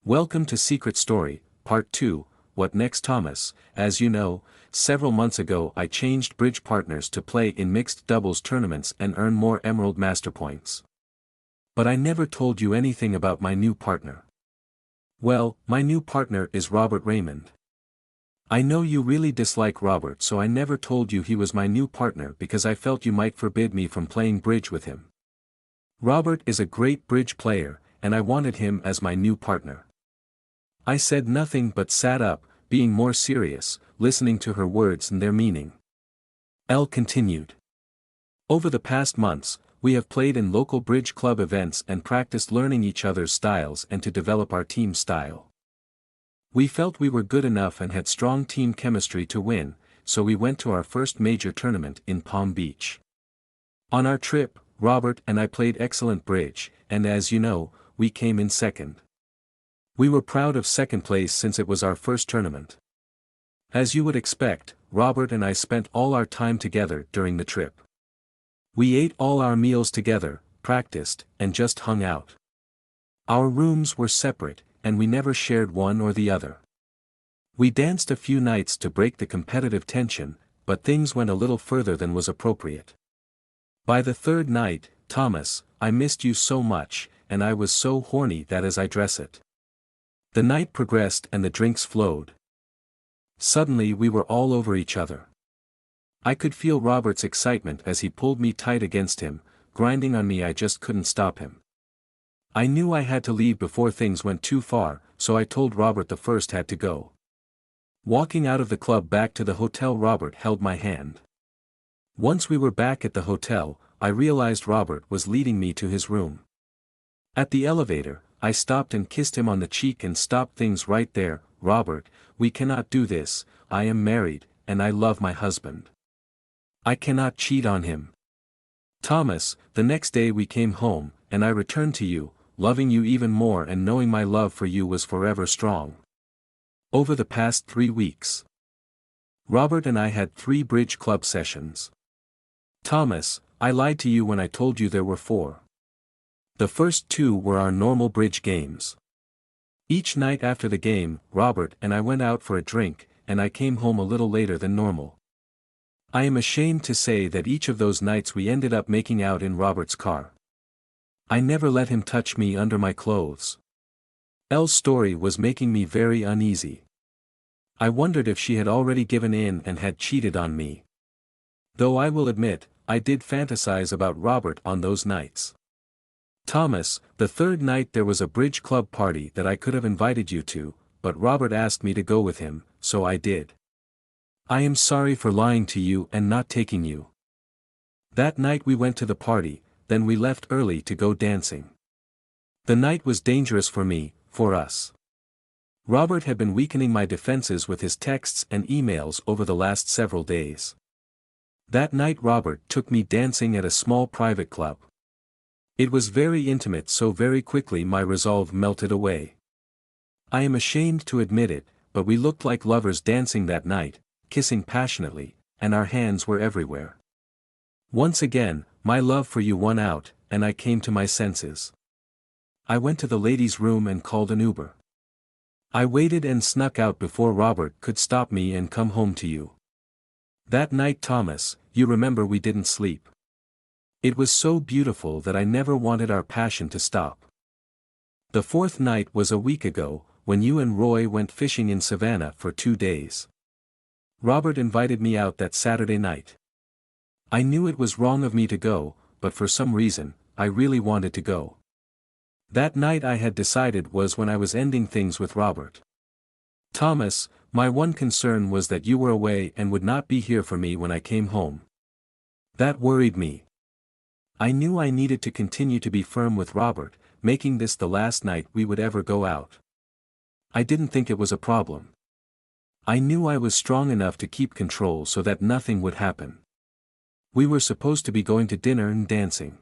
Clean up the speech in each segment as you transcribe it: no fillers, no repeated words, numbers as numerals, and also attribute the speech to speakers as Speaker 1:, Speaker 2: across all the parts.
Speaker 1: Welcome to Secret Story, Part 2, What Next Thomas. As you know, several months ago I changed bridge partners to play in mixed doubles tournaments and earn more Emerald Master points. But I never told you anything about my new partner. Well, my new partner is Robert Raymond. I know you really dislike Robert, so I never told you he was my new partner because I felt you might forbid me from playing bridge with him. Robert is a great bridge player, and I wanted him as my new partner. I said nothing but sat up, being more serious, listening to her words and their meaning. Elle continued. Over the past months, we have played in local bridge club events and practiced learning each other's styles and to develop our team style. We felt we were good enough and had strong team chemistry to win, so we went to our first major tournament in Palm Beach. On our trip, Robert and I played excellent bridge, and as you know, we came in second. We were proud of second place since it was our first tournament. As you would expect, Robert and I spent all our time together during the trip. We ate all our meals together, practiced, and just hung out. Our rooms were separate, and we never shared one or the other. We danced a few nights to break the competitive tension, but things went a little further than was appropriate. By the third night, Thomas, I missed you so much, and I was so horny that as I dress it. The night progressed and the drinks flowed. Suddenly we were all over each other. I could feel Robert's excitement as he pulled me tight against him, grinding on me. I just couldn't stop him. I knew I had to leave before things went too far, so I told Robert the first had to go. Walking out of the club back to the hotel, Robert held my hand. Once we were back at the hotel, I realized Robert was leading me to his room. At the elevator, I stopped and kissed him on the cheek and stopped things right there. Robert, we cannot do this. I am married, and I love my husband. I cannot cheat on him. Thomas, the next day we came home, and I returned to you, loving you even more and knowing my love for you was forever strong. Over the past 3 weeks, Robert and I had 3 bridge club sessions. Thomas, I lied to you when I told you there were 4. The first 2 were our normal bridge games. Each night after the game, Robert and I went out for a drink, and I came home a little later than normal. I am ashamed to say that each of those nights we ended up making out in Robert's car. I never let him touch me under my clothes. Elle's story was making me very uneasy. I wondered if she had already given in and had cheated on me. Though I will admit, I did fantasize about Robert on those nights. Thomas, the third night there was a bridge club party that I could have invited you to, but Robert asked me to go with him, so I did. I am sorry for lying to you and not taking you. That night we went to the party, then we left early to go dancing. The night was dangerous for us. Robert had been weakening my defenses with his texts and emails over the last several days. That night Robert took me dancing at a small private club. It was very intimate, so very quickly my resolve melted away. I am ashamed to admit it, but we looked like lovers dancing that night, kissing passionately, and our hands were everywhere. Once again, my love for you won out, and I came to my senses. I went to the ladies' room and called an Uber. I waited and snuck out before Robert could stop me and come home to you. That night, Thomas, you remember we didn't sleep. It was so beautiful that I never wanted our passion to stop. The 4th night was a week ago, when you and Roy went fishing in Savannah for 2 days. Robert invited me out that Saturday night. I knew it was wrong of me to go, but for some reason, I really wanted to go. That night I had decided was when I was ending things with Robert. Thomas, my one concern was that you were away and would not be here for me when I came home. That worried me. I knew I needed to continue to be firm with Robert, making this the last night we would ever go out. I didn't think it was a problem. I knew I was strong enough to keep control so that nothing would happen. We were supposed to be going to dinner and dancing.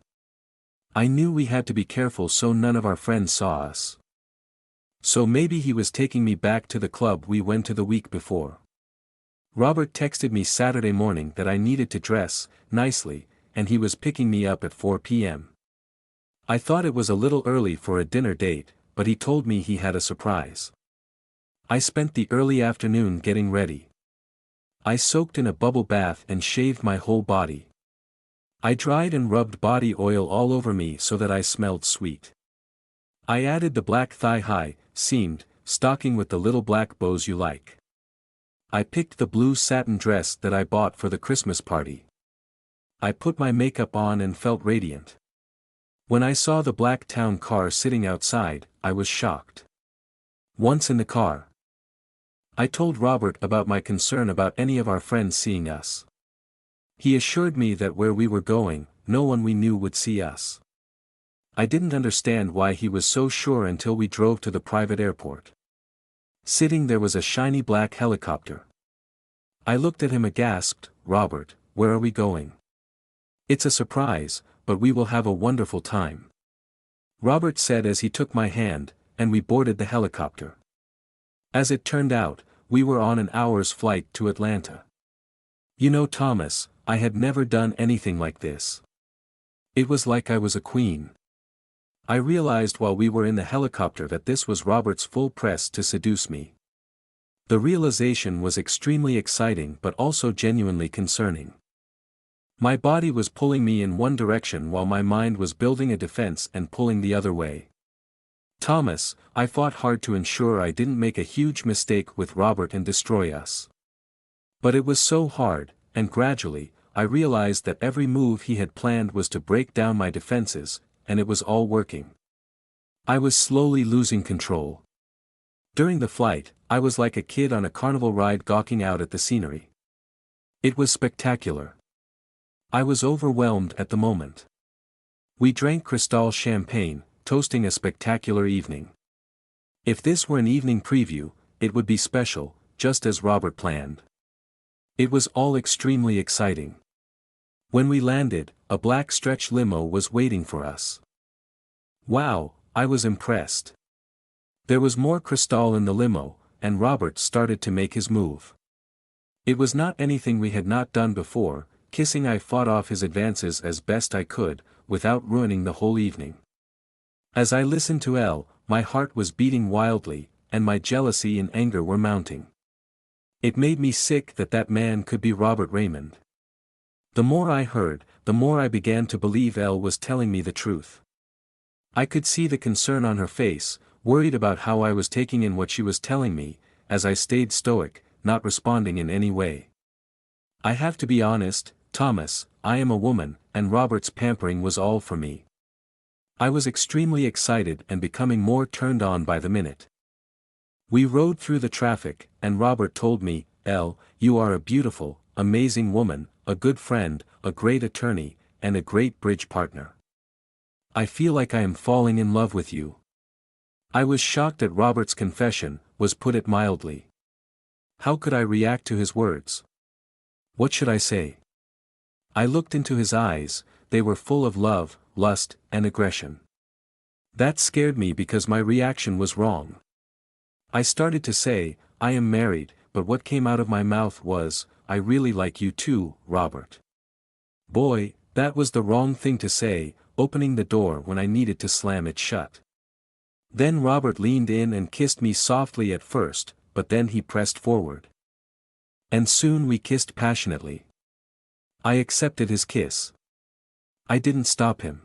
Speaker 1: I knew we had to be careful so none of our friends saw us. So maybe he was taking me back to the club we went to the week before. Robert texted me Saturday morning that I needed to dress nicely, and he was picking me up at 4 p.m. I thought it was a little early for a dinner date, but he told me he had a surprise. I spent the early afternoon getting ready. I soaked in a bubble bath and shaved my whole body. I dried and rubbed body oil all over me so that I smelled sweet. I added the black thigh-high, seamed, stocking with the little black bows you like. I picked the blue satin dress that I bought for the Christmas party. I put my makeup on and felt radiant. When I saw the black town car sitting outside, I was shocked. Once in the car, I told Robert about my concern about any of our friends seeing us. He assured me that where we were going, no one we knew would see us. I didn't understand why he was so sure until we drove to the private airport. Sitting there was a shiny black helicopter. I looked at him aghast. Robert, where are we going? It's a surprise, but we will have a wonderful time. Robert said as he took my hand, and we boarded the helicopter. As it turned out, we were on an hour's flight to Atlanta. You know, Thomas, I had never done anything like this. It was like I was a queen. I realized while we were in the helicopter that this was Robert's full press to seduce me. The realization was extremely exciting but also genuinely concerning. My body was pulling me in one direction while my mind was building a defense and pulling the other way. Thomas, I fought hard to ensure I didn't make a huge mistake with Robert and destroy us. But it was so hard, and gradually, I realized that every move he had planned was to break down my defenses, and it was all working. I was slowly losing control. During the flight, I was like a kid on a carnival ride gawking out at the scenery. It was spectacular. I was overwhelmed at the moment. We drank Cristal champagne, toasting a spectacular evening. If this were an evening preview, it would be special, just as Robert planned. It was all extremely exciting. When we landed, a black stretch limo was waiting for us. Wow, I was impressed. There was more Cristal in the limo, and Robert started to make his move. It was not anything we had not done before. Kissing, I fought off his advances as best I could, without ruining the whole evening. As I listened to Elle, my heart was beating wildly, and my jealousy and anger were mounting. It made me sick that that man could be Robert Raymond. The more I heard, the more I began to believe Elle was telling me the truth. I could see the concern on her face, worried about how I was taking in what she was telling me, as I stayed stoic, not responding in any way. I have to be honest, Thomas, I am a woman, and Robert's pampering was all for me. I was extremely excited and becoming more turned on by the minute. We rode through the traffic, and Robert told me, Elle, you are a beautiful, amazing woman, a good friend, a great attorney, and a great bridge partner. I feel like I am falling in love with you. I was shocked at Robert's confession, was put it mildly. How could I react to his words? What should I say? I looked into his eyes, they were full of love, lust, and aggression. That scared me because my reaction was wrong. I started to say, I am married, but what came out of my mouth was, I really like you too, Robert. Boy, that was the wrong thing to say, opening the door when I needed to slam it shut. Then Robert leaned in and kissed me softly at first, but then he pressed forward. And soon we kissed passionately. I accepted his kiss. I didn't stop him.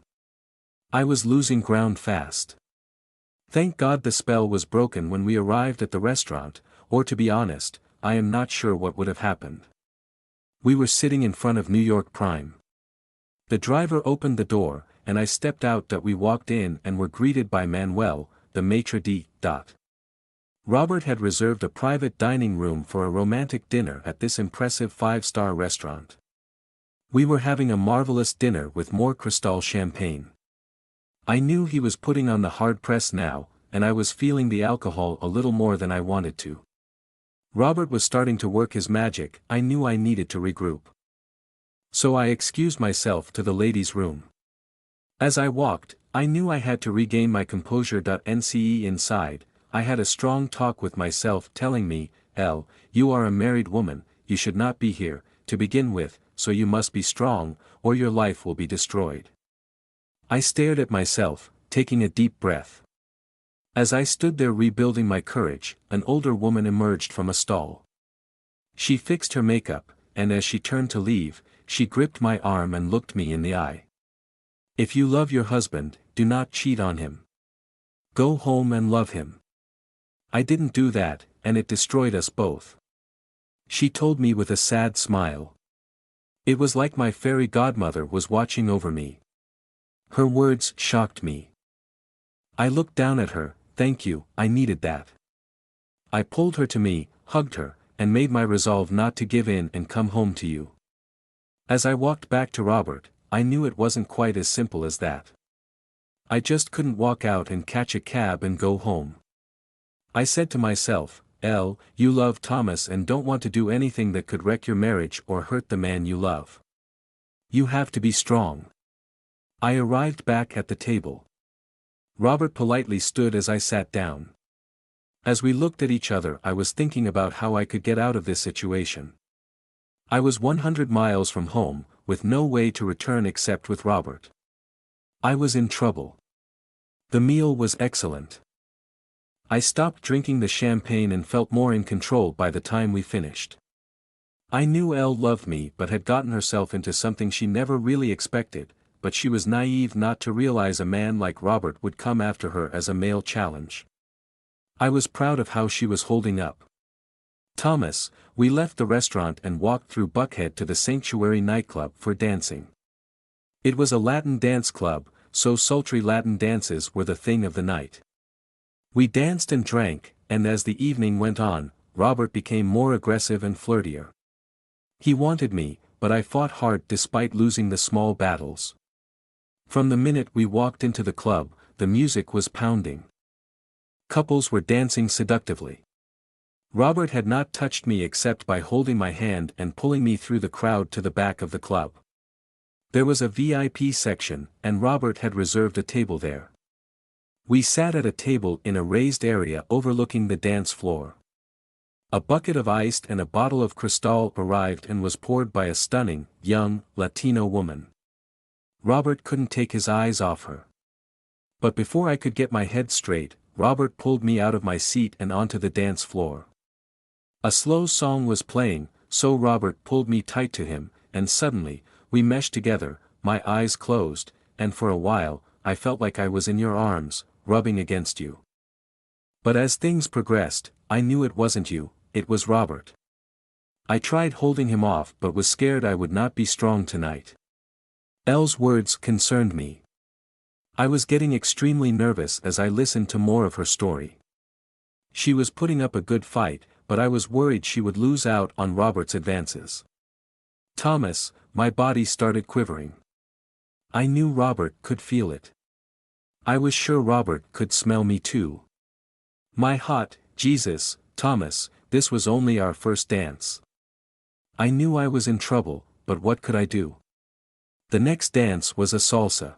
Speaker 1: I was losing ground fast. Thank God the spell was broken when we arrived at the restaurant, or to be honest, I am not sure what would have happened. We were sitting in front of New York Prime. The driver opened the door, and I stepped out. We walked in and were greeted by Manuel, the maitre d'. Robert had reserved a private dining room for a romantic dinner at this impressive 5-star restaurant. We were having a marvelous dinner with more Cristal champagne. I knew he was putting on the hard press now, and I was feeling the alcohol a little more than I wanted to. Robert was starting to work his magic. I knew I needed to regroup. So I excused myself to the ladies' room. As I walked, I knew I had to regain my composure. Inside, I had a strong talk with myself telling me, Elle, you are a married woman, you should not be here, to begin with, so you must be strong, or your life will be destroyed. I stared at myself, taking a deep breath. As I stood there rebuilding my courage, an older woman emerged from a stall. She fixed her makeup, and as she turned to leave, she gripped my arm and looked me in the eye. "If you love your husband, do not cheat on him. Go home and love him." I didn't do that, and it destroyed us both. She told me with a sad smile. It was like my fairy godmother was watching over me. Her words shocked me. I looked down at her. "Thank you, I needed that." I pulled her to me, hugged her, and made my resolve not to give in and come home to you. As I walked back to Robert, I knew it wasn't quite as simple as that. I just couldn't walk out and catch a cab and go home. I said to myself, "Elle, you love Thomas and don't want to do anything that could wreck your marriage or hurt the man you love. You have to be strong." I arrived back at the table. Robert politely stood as I sat down. As we looked at each other, I was thinking about how I could get out of this situation. I was 100 miles from home, with no way to return except with Robert. I was in trouble. The meal was excellent. I stopped drinking the champagne and felt more in control by the time we finished. I knew Elle loved me but had gotten herself into something she never really expected, but she was naive not to realize a man like Robert would come after her as a male challenge. I was proud of how she was holding up. "Thomas," we left the restaurant and walked through Buckhead to the Sanctuary nightclub for dancing. It was a Latin dance club, so sultry Latin dances were the thing of the night. We danced and drank, and as the evening went on, Robert became more aggressive and flirtier. He wanted me, but I fought hard despite losing the small battles. From the minute we walked into the club, the music was pounding. Couples were dancing seductively. Robert had not touched me except by holding my hand and pulling me through the crowd to the back of the club. There was a VIP section, and Robert had reserved a table there. We sat at a table in a raised area overlooking the dance floor. A bucket of iced and a bottle of Cristal arrived and was poured by a stunning, young, Latino woman. Robert couldn't take his eyes off her. But before I could get my head straight, Robert pulled me out of my seat and onto the dance floor. A slow song was playing, so Robert pulled me tight to him, and suddenly, we meshed together, my eyes closed, and for a while, I felt like I was in your arms, rubbing against you. But as things progressed, I knew it wasn't you, it was Robert. I tried holding him off but was scared I would not be strong tonight. Elle's words concerned me. I was getting extremely nervous as I listened to more of her story. She was putting up a good fight, but I was worried she would lose out on Robert's advances. "Thomas," my body started quivering. I knew Robert could feel it. I was sure Robert could smell me too. My hot, Jesus, Thomas, this was only our first dance. I knew I was in trouble, but what could I do? The next dance was a salsa.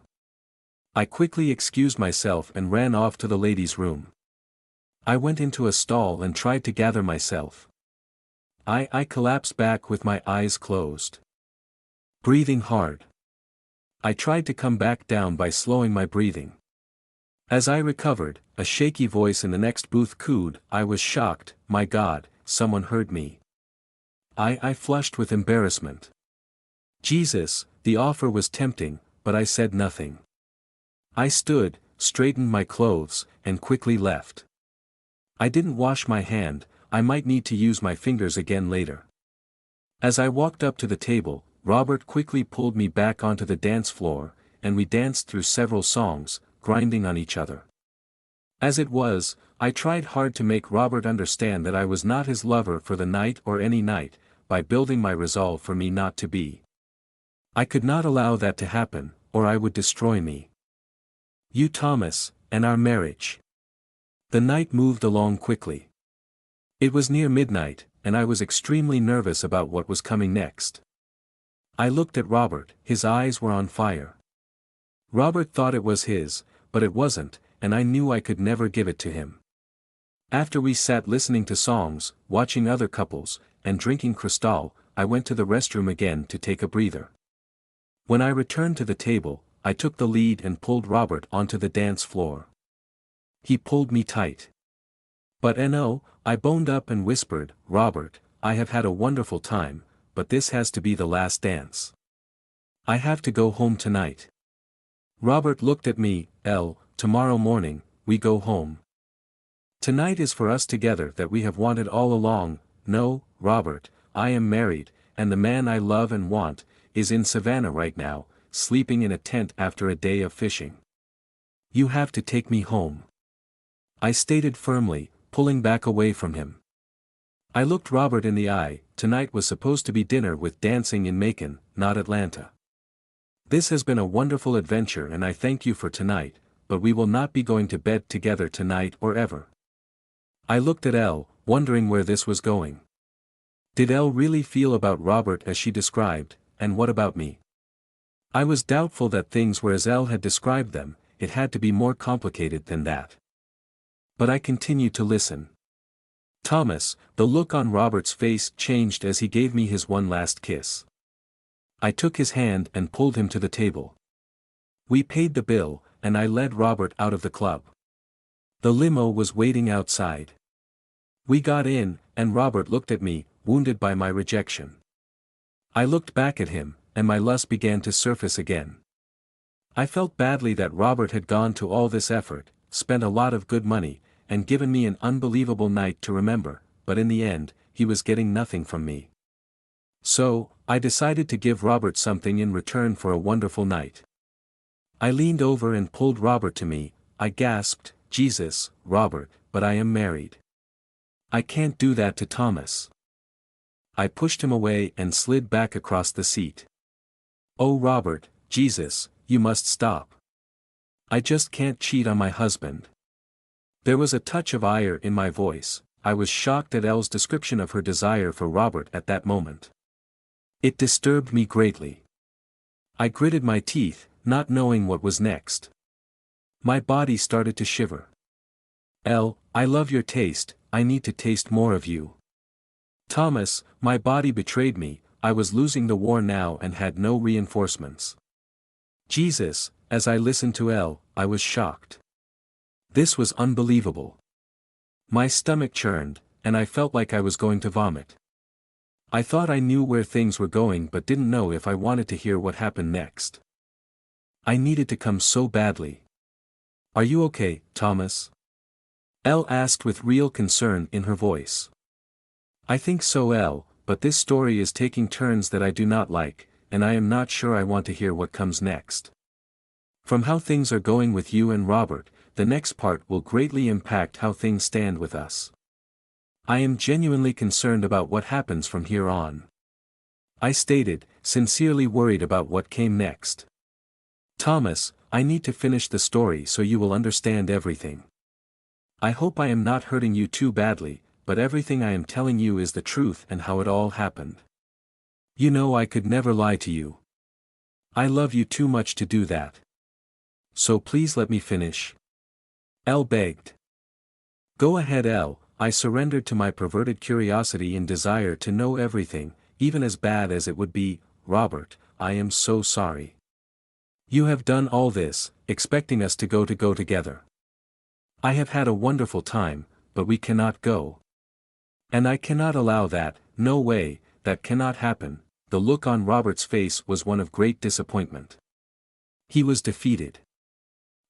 Speaker 1: I quickly excused myself and ran off to the ladies' room. I went into a stall and tried to gather myself. I collapsed back with my eyes closed. Breathing hard. I tried to come back down by slowing my breathing. As I recovered, a shaky voice in the next booth cooed. I was shocked. My God, someone heard me. I flushed with embarrassment. Jesus, the offer was tempting, but I said nothing. I stood, straightened my clothes, and quickly left. I didn't wash my hand, I might need to use my fingers again later. As I walked up to the table, Robert quickly pulled me back onto the dance floor, and we danced through several songs, grinding on each other. As it was, I tried hard to make Robert understand that I was not his lover for the night or any night, by building my resolve for me not to be. I could not allow that to happen, or I would destroy me. You, Thomas, and our marriage. The night moved along quickly. It was near midnight, and I was extremely nervous about what was coming next. I looked at Robert, his eyes were on fire. Robert thought it was his, but it wasn't, and I knew I could never give it to him. After we sat listening to songs, watching other couples, and drinking Cristal, I went to the restroom again to take a breather. When I returned to the table, I took the lead and pulled Robert onto the dance floor. He pulled me tight. But no, I boned up and whispered, Robert, I have had a wonderful time, but this has to be the last dance. I have to go home tonight. Robert looked at me, tomorrow morning, we go home. Tonight is for us together that we have wanted all along. No, Robert, I am married, and the man I love and want, is in Savannah right now, sleeping in a tent after a day of fishing. You have to take me home. I stated firmly, pulling back away from him. I looked Robert in the eye. Tonight was supposed to be dinner with dancing in Macon, not Atlanta. This has been a wonderful adventure and I thank you for tonight, but we will not be going to bed together tonight or ever. I looked at Elle, wondering where this was going. Did Elle really feel about Robert as she described, and what about me? I was doubtful that things were as Elle had described them. It had to be more complicated than that. But I continued to listen. Thomas, the look on Robert's face changed as he gave me his one last kiss. I took his hand and pulled him to the table. We paid the bill, and I led Robert out of the club. The limo was waiting outside. We got in, and Robert looked at me, wounded by my rejection. I looked back at him, and my lust began to surface again. I felt badly that Robert had gone to all this effort, spent a lot of good money, and given me an unbelievable night to remember, but in the end, he was getting nothing from me. So, I decided to give Robert something in return for a wonderful night. I leaned over and pulled Robert to me. I gasped, Jesus, Robert, but I am married. I can't do that to Thomas. I pushed him away and slid back across the seat. Oh Robert, Jesus, you must stop. I just can't cheat on my husband. There was a touch of ire in my voice. I was shocked at Elle's description of her desire for Robert at that moment. It disturbed me greatly. I gritted my teeth, not knowing what was next. My body started to shiver. Elle, I love your taste, I need to taste more of you. Thomas, my body betrayed me, I was losing the war now and had no reinforcements. Jesus, as I listened to Elle, I was shocked. This was unbelievable. My stomach churned, and I felt like I was going to vomit. I thought I knew where things were going but didn't know if I wanted to hear what happened next. I needed to come so badly. Are you okay, Thomas? Elle asked with real concern in her voice. I think so, Elle, but this story is taking turns that I do not like, and I am not sure I want to hear what comes next. From how things are going with you and Robert, the next part will greatly impact how things stand with us. I am genuinely concerned about what happens from here on. I stated, sincerely worried about what came next. Thomas, I need to finish the story so you will understand everything. I hope I am not hurting you too badly, but everything I am telling you is the truth and how it all happened. You know I could never lie to you. I love you too much to do that. So please let me finish. Elle begged. Go ahead, Elle. I surrendered to my perverted curiosity and desire to know everything, even as bad as it would be. Robert, I am so sorry. You have done all this, expecting us to go together. I have had a wonderful time, but we cannot go. And I cannot allow that, no way, that cannot happen. The look on Robert's face was one of great disappointment. He was defeated.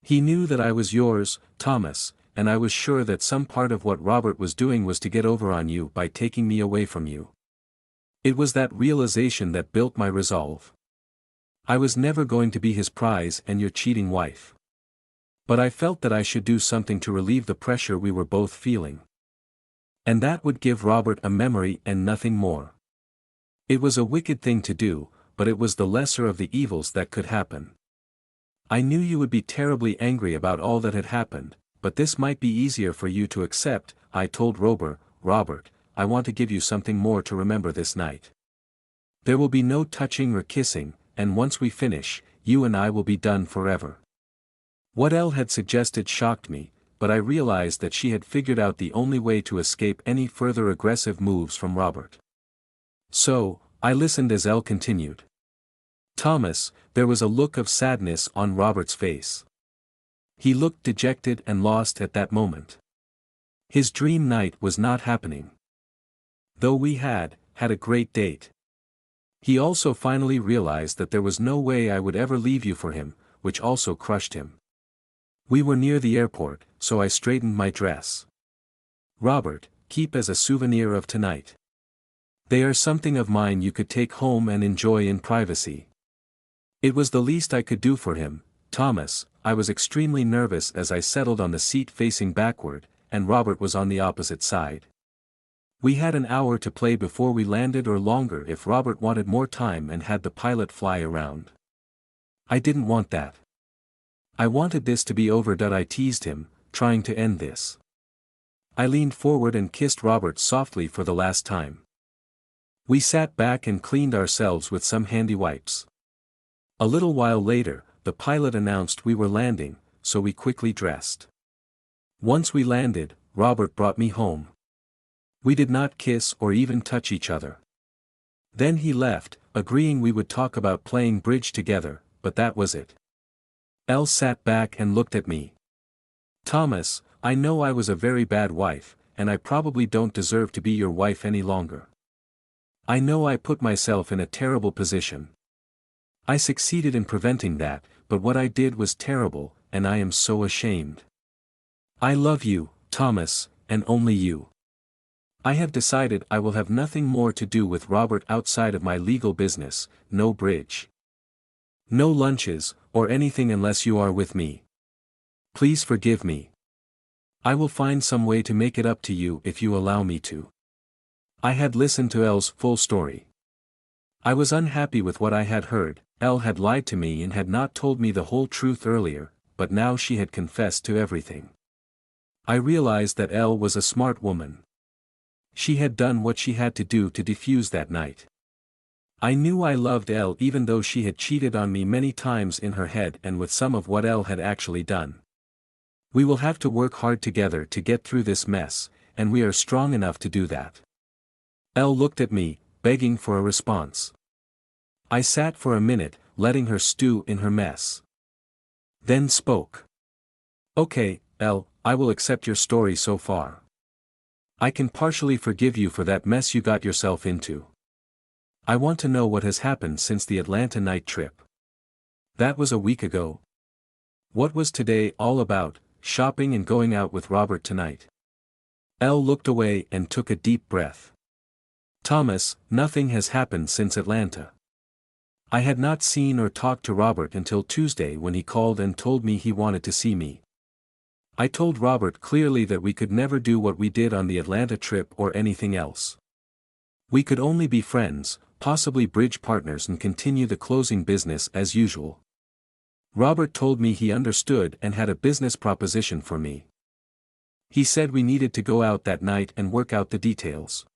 Speaker 1: He knew that I was yours, Thomas, and I was sure that some part of what Robert was doing was to get over on you by taking me away from you. It was that realization that built my resolve. I was never going to be his prize and your cheating wife. But I felt that I should do something to relieve the pressure we were both feeling. And that would give Robert a memory and nothing more. It was a wicked thing to do, but it was the lesser of the evils that could happen. I knew you would be terribly angry about all that had happened, but this might be easier for you to accept. I told Robert, I want to give you something more to remember this night. There will be no touching or kissing, and once we finish, you and I will be done forever. What Elle had suggested shocked me, but I realized that she had figured out the only way to escape any further aggressive moves from Robert. So, I listened as Elle continued. Thomas, there was a look of sadness on Robert's face. He looked dejected and lost at that moment. His dream night was not happening. Though we had a great date. He also finally realized that there was no way I would ever leave you for him, which also crushed him. We were near the airport, so I straightened my dress. Robert, keep as a souvenir of tonight. They are something of mine you could take home and enjoy in privacy. It was the least I could do for him, Thomas. I was extremely nervous as I settled on the seat facing backward, and Robert was on the opposite side. We had an hour to play before we landed, or longer if Robert wanted more time and had the pilot fly around. I didn't want that. I wanted this to be over. I teased him, trying to end this. I leaned forward and kissed Robert softly for the last time. We sat back and cleaned ourselves with some handy wipes. A little while later, the pilot announced we were landing, so we quickly dressed. Once we landed, Robert brought me home. We did not kiss or even touch each other. Then he left, agreeing we would talk about playing bridge together, but that was it. Elle sat back and looked at me. Thomas, I know I was a very bad wife, and I probably don't deserve to be your wife any longer. I know I put myself in a terrible position. I succeeded in preventing that, but what I did was terrible, and I am so ashamed. I love you, Thomas, and only you. I have decided I will have nothing more to do with Robert outside of my legal business, no bridge. No lunches, or anything unless you are with me. Please forgive me. I will find some way to make it up to you if you allow me to. I had listened to Elle's full story. I was unhappy with what I had heard. Elle had lied to me and had not told me the whole truth earlier, but now she had confessed to everything. I realized that Elle was a smart woman. She had done what she had to do to defuse that night. I knew I loved Elle even though she had cheated on me many times in her head and with some of what Elle had actually done. We will have to work hard together to get through this mess, and we are strong enough to do that. Elle looked at me, begging for a response. I sat for a minute, letting her stew in her mess. Then spoke. Okay, Elle, I will accept your story so far. I can partially forgive you for that mess you got yourself into. I want to know what has happened since the Atlanta night trip. That was a week ago. What was today all about, shopping and going out with Robert tonight? Elle looked away and took a deep breath. Thomas, nothing has happened since Atlanta. I had not seen or talked to Robert until Tuesday when he called and told me he wanted to see me. I told Robert clearly that we could never do what we did on the Atlanta trip or anything else. We could only be friends, possibly bridge partners, and continue the closing business as usual. Robert told me he understood and had a business proposition for me. He said we needed to go out that night and work out the details.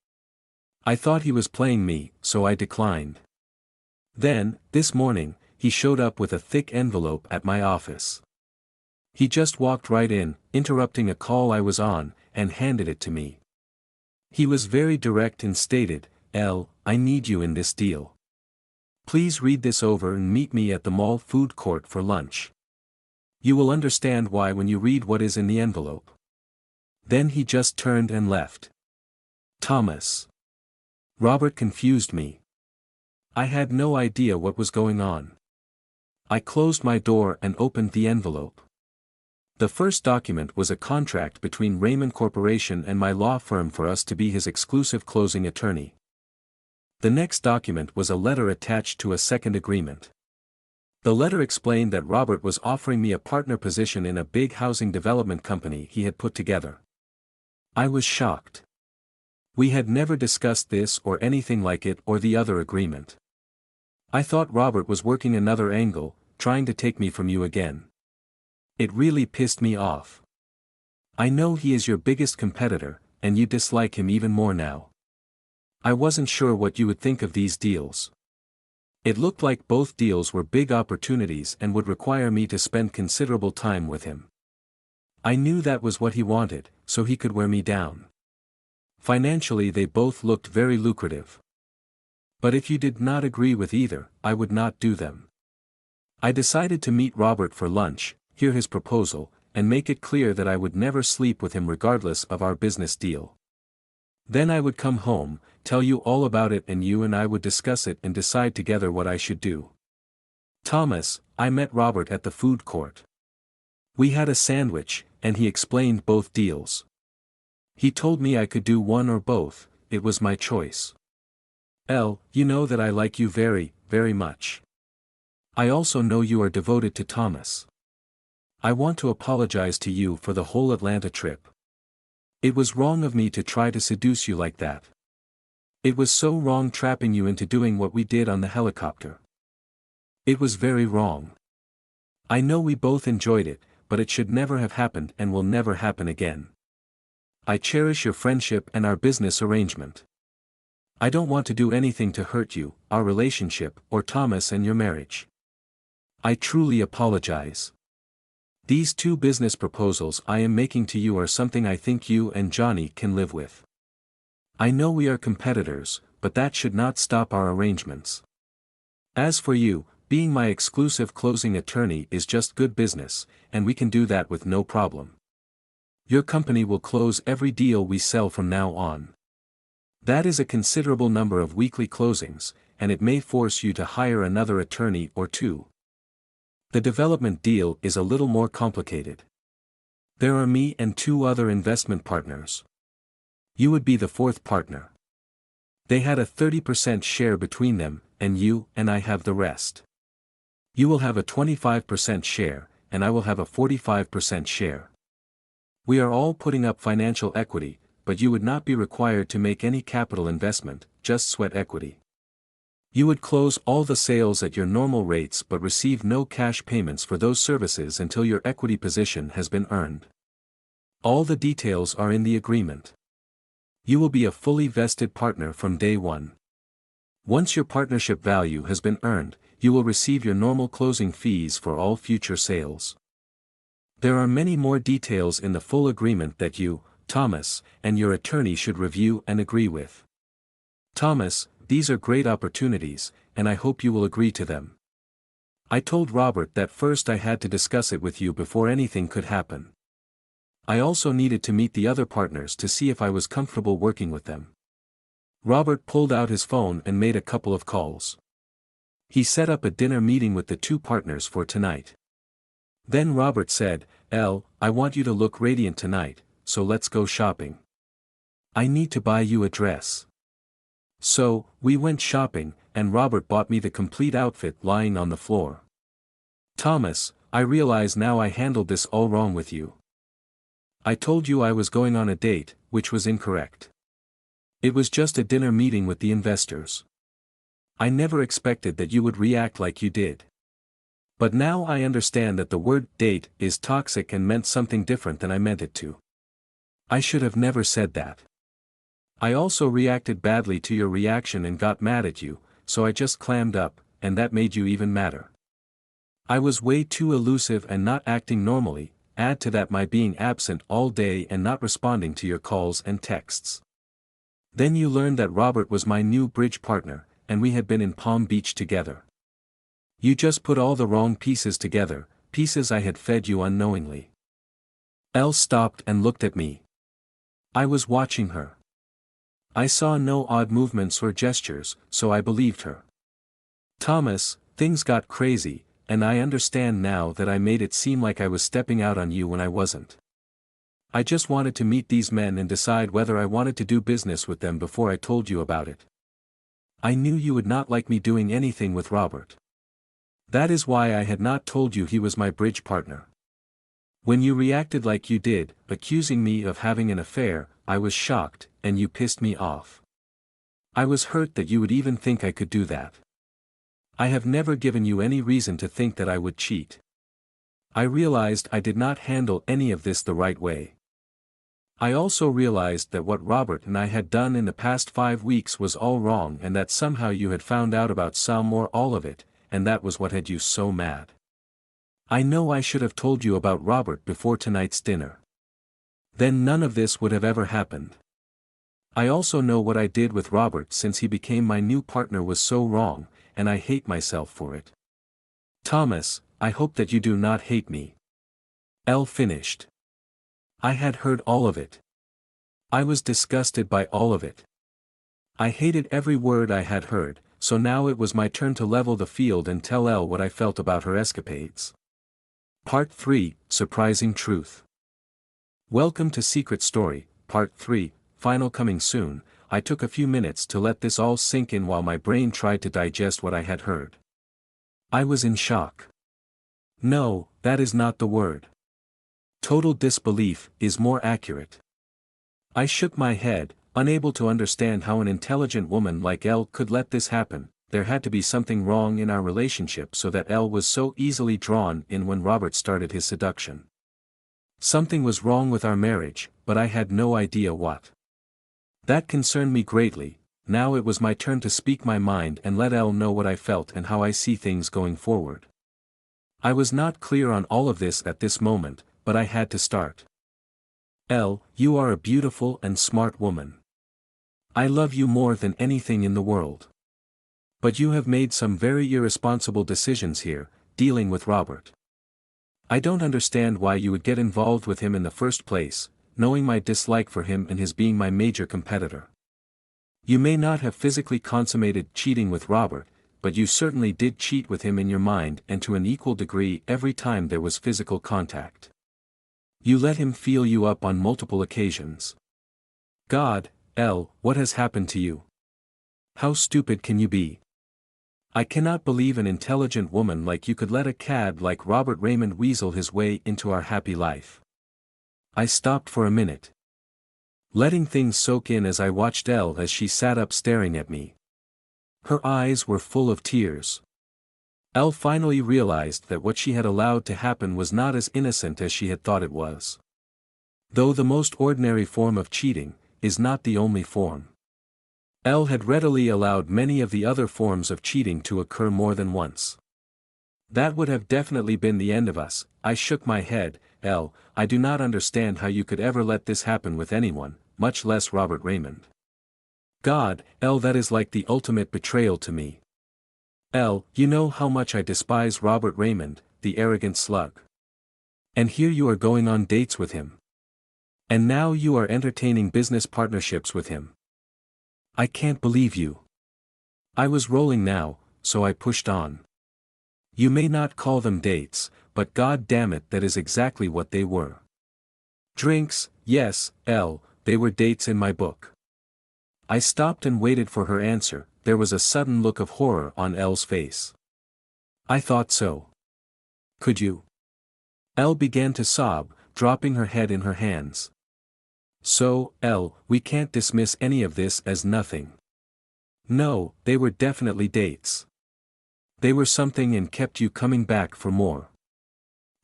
Speaker 1: I thought he was playing me, so I declined. Then, this morning, he showed up with a thick envelope at my office. He just walked right in, interrupting a call I was on, and handed it to me. He was very direct and stated, Elle, I need you in this deal. Please read this over and meet me at the mall food court for lunch. You will understand why when you read what is in the envelope. Then he just turned and left. Thomas. Robert confused me. I had no idea what was going on. I closed my door and opened the envelope. The first document was a contract between Raymond Corporation and my law firm for us to be his exclusive closing attorney. The next document was a letter attached to a second agreement. The letter explained that Robert was offering me a partner position in a big housing development company he had put together. I was shocked. We had never discussed this or anything like it or the other agreement. I thought Robert was working another angle, trying to take me from you again. It really pissed me off. I know he is your biggest competitor, and you dislike him even more now. I wasn't sure what you would think of these deals. It looked like both deals were big opportunities and would require me to spend considerable time with him. I knew that was what he wanted, so he could wear me down. Financially they both looked very lucrative. But if you did not agree with either, I would not do them. I decided to meet Robert for lunch, hear his proposal, and make it clear that I would never sleep with him regardless of our business deal. Then I would come home, tell you all about it, and you and I would discuss it and decide together what I should do. Thomas, I met Robert at the food court. We had a sandwich, and he explained both deals. He told me I could do one or both, it was my choice. You know that I like you very, very much. I also know you are devoted to Thomas. I want to apologize to you for the whole Atlanta trip. It was wrong of me to try to seduce you like that. It was so wrong trapping you into doing what we did on the helicopter. It was very wrong. I know we both enjoyed it, but it should never have happened and will never happen again. I cherish your friendship and our business arrangement. I don't want to do anything to hurt you, our relationship, or Thomas and your marriage. I truly apologize. These 2 business proposals I am making to you are something I think you and Johnny can live with. I know we are competitors, but that should not stop our arrangements. As for you, being my exclusive closing attorney is just good business, and we can do that with no problem. Your company will close every deal we sell from now on. That is a considerable number of weekly closings, and it may force you to hire another attorney or 2. The development deal is a little more complicated. There are me and 2 other investment partners. You would be the 4th partner. They had a 30% share between them, and you and I have the rest. You will have a 25% share, and I will have a 45% share. We are all putting up financial equity, but you would not be required to make any capital investment, just sweat equity. You would close all the sales at your normal rates but receive no cash payments for those services until your equity position has been earned. All the details are in the agreement. You will be a fully vested partner from day one. Once your partnership value has been earned, you will receive your normal closing fees for all future sales. There are many more details in the full agreement that you, Thomas, and your attorney should review and agree with. Thomas, these are great opportunities, and I hope you will agree to them. I told Robert that first I had to discuss it with you before anything could happen. I also needed to meet the other partners to see if I was comfortable working with them. Robert pulled out his phone and made a couple of calls. He set up a dinner meeting with the 2 partners for tonight. Then Robert said, I want you to look radiant tonight, so let's go shopping. I need to buy you a dress. So, we went shopping, and Robert bought me the complete outfit lying on the floor. Thomas, I realize now I handled this all wrong with you. I told you I was going on a date, which was incorrect. It was just a dinner meeting with the investors. I never expected that you would react like you did. But now I understand that the word date is toxic and meant something different than I meant it to. I should have never said that. I also reacted badly to your reaction and got mad at you, so I just clammed up, and that made you even madder. I was way too elusive and not acting normally, add to that my being absent all day and not responding to your calls and texts. Then you learned that Robert was my new bridge partner, and we had been in Palm Beach together. You just put all the wrong pieces together, pieces I had fed you unknowingly. Elle stopped and looked at me. I was watching her. I saw no odd movements or gestures, so I believed her. Thomas, things got crazy, and I understand now that I made it seem like I was stepping out on you when I wasn't. I just wanted to meet these men and decide whether I wanted to do business with them before I told you about it. I knew you would not like me doing anything with Robert. That is why I had not told you he was my bridge partner. When you reacted like you did, accusing me of having an affair, I was shocked, and you pissed me off. I was hurt that you would even think I could do that. I have never given you any reason to think that I would cheat. I realized I did not handle any of this the right way. I also realized that what Robert and I had done in the past 5 weeks was all wrong and that somehow you had found out about Salmore all of it, and that was what had you so mad. I know I should have told you about Robert before tonight's dinner. Then none of this would have ever happened. I also know what I did with Robert since he became my new partner was so wrong, and I hate myself for it. Thomas, I hope that you do not hate me. Elle finished. I had heard all of it. I was disgusted by all of it. I hated every word I had heard, so now it was my turn to level the field and tell Elle what I felt about her escapades. Part 3, Surprising Truth. Welcome to Secret Story, Part 3, final coming soon. I took a few minutes to let this all sink in while my brain tried to digest what I had heard. I was in shock. No, that is not the word. Total disbelief is more accurate. I shook my head, unable to understand how an intelligent woman like Elle could let this happen. There had to be something wrong in our relationship so that Elle was so easily drawn in when Robert started his seduction. Something was wrong with our marriage, but I had no idea what. That concerned me greatly. Now it was my turn to speak my mind and let Elle know what I felt and how I see things going forward. I was not clear on all of this at this moment, but I had to start. Elle, you are a beautiful and smart woman. I love you more than anything in the world. But you have made some very irresponsible decisions here, dealing with Robert. I don't understand why you would get involved with him in the first place, knowing my dislike for him and his being my major competitor. You may not have physically consummated cheating with Robert, but you certainly did cheat with him in your mind and to an equal degree every time there was physical contact. You let him feel you up on multiple occasions. God, Elle, what has happened to you? How stupid can you be? I cannot believe an intelligent woman like you could let a cad like Robert Raymond weasel his way into our happy life. I stopped for a minute, letting things soak in as I watched Elle as she sat up staring at me. Her eyes were full of tears. Elle finally realized that what she had allowed to happen was not as innocent as she had thought it was. Though the most ordinary form of cheating is not the only form. Elle had readily allowed many of the other forms of cheating to occur more than once. That would have definitely been the end of us. I shook my head. Elle, I do not understand how you could ever let this happen with anyone, much less Robert Raymond. God, Elle, that is like the ultimate betrayal to me. Elle, you know how much I despise Robert Raymond, the arrogant slug. And here you are going on dates with him. And now you are entertaining business partnerships with him. I can't believe you. I was rolling now, so I pushed on. You may not call them dates, but God damn it, that is exactly what they were. Drinks, yes, Elle, they were dates in my book. I stopped and waited for her answer. There was a sudden look of horror on Elle's face. I thought so. Could you? Elle began to sob, dropping her head in her hands. So, Elle, we can't dismiss any of this as nothing. No, they were definitely dates. They were something and kept you coming back for more.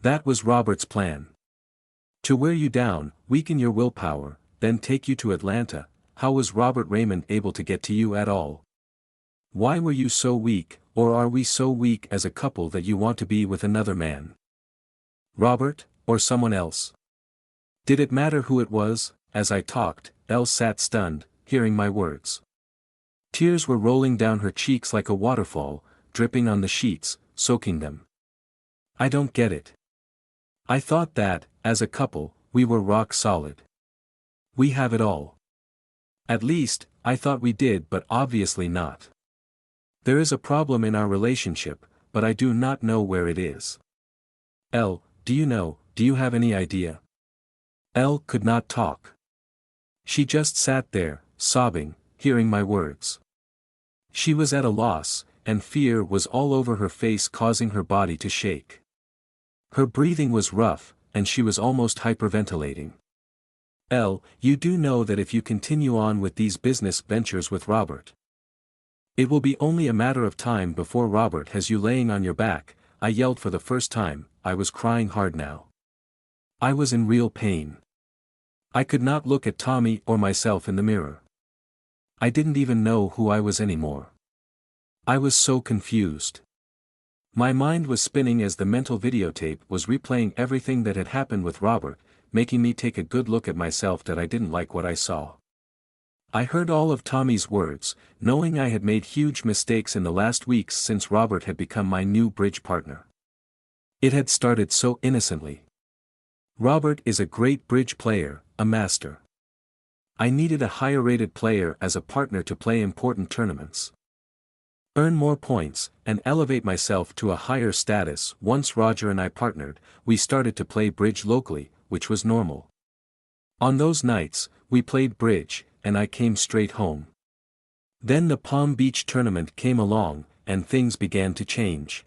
Speaker 1: That was Robert's plan. To wear you down, weaken your willpower, then take you to Atlanta. How was Robert Raymond able to get to you at all? Why were you so weak, or are we so weak as a couple that you want to be with another man? Robert, or someone else? Did it matter who it was? As I talked, Elle sat stunned, hearing my words. Tears were rolling down her cheeks like a waterfall, dripping on the sheets, soaking them. I don't get it. I thought that, as a couple, we were rock solid. We have it all. At least, I thought we did, but obviously not. There is a problem in our relationship, but I do not know where it is. Elle, do you have any idea? Elle could not talk. She just sat there, sobbing, hearing my words. She was at a loss, and fear was all over her face, causing her body to shake. Her breathing was rough, and she was almost hyperventilating. Elle, you do know that if you continue on with these business ventures with Robert, it will be only a matter of time before Robert has you laying on your back. I yelled for the first time. I was crying hard now. I was in real pain. I could not look at Tommy or myself in the mirror. I didn't even know who I was anymore. I was so confused. My mind was spinning as the mental videotape was replaying everything that had happened with Robert, making me take a good look at myself that I didn't like what I saw. I heard all of Tommy's words, knowing I had made huge mistakes in the last weeks since Robert had become my new bridge partner. It had started so innocently. Robert is a great bridge player, a master. I needed a higher-rated player as a partner to play important tournaments. Earn more points, and elevate myself to a higher status. Once Roger and I partnered, we started to play bridge locally, which was normal. On those nights, we played bridge, and I came straight home. Then the Palm Beach tournament came along, and things began to change.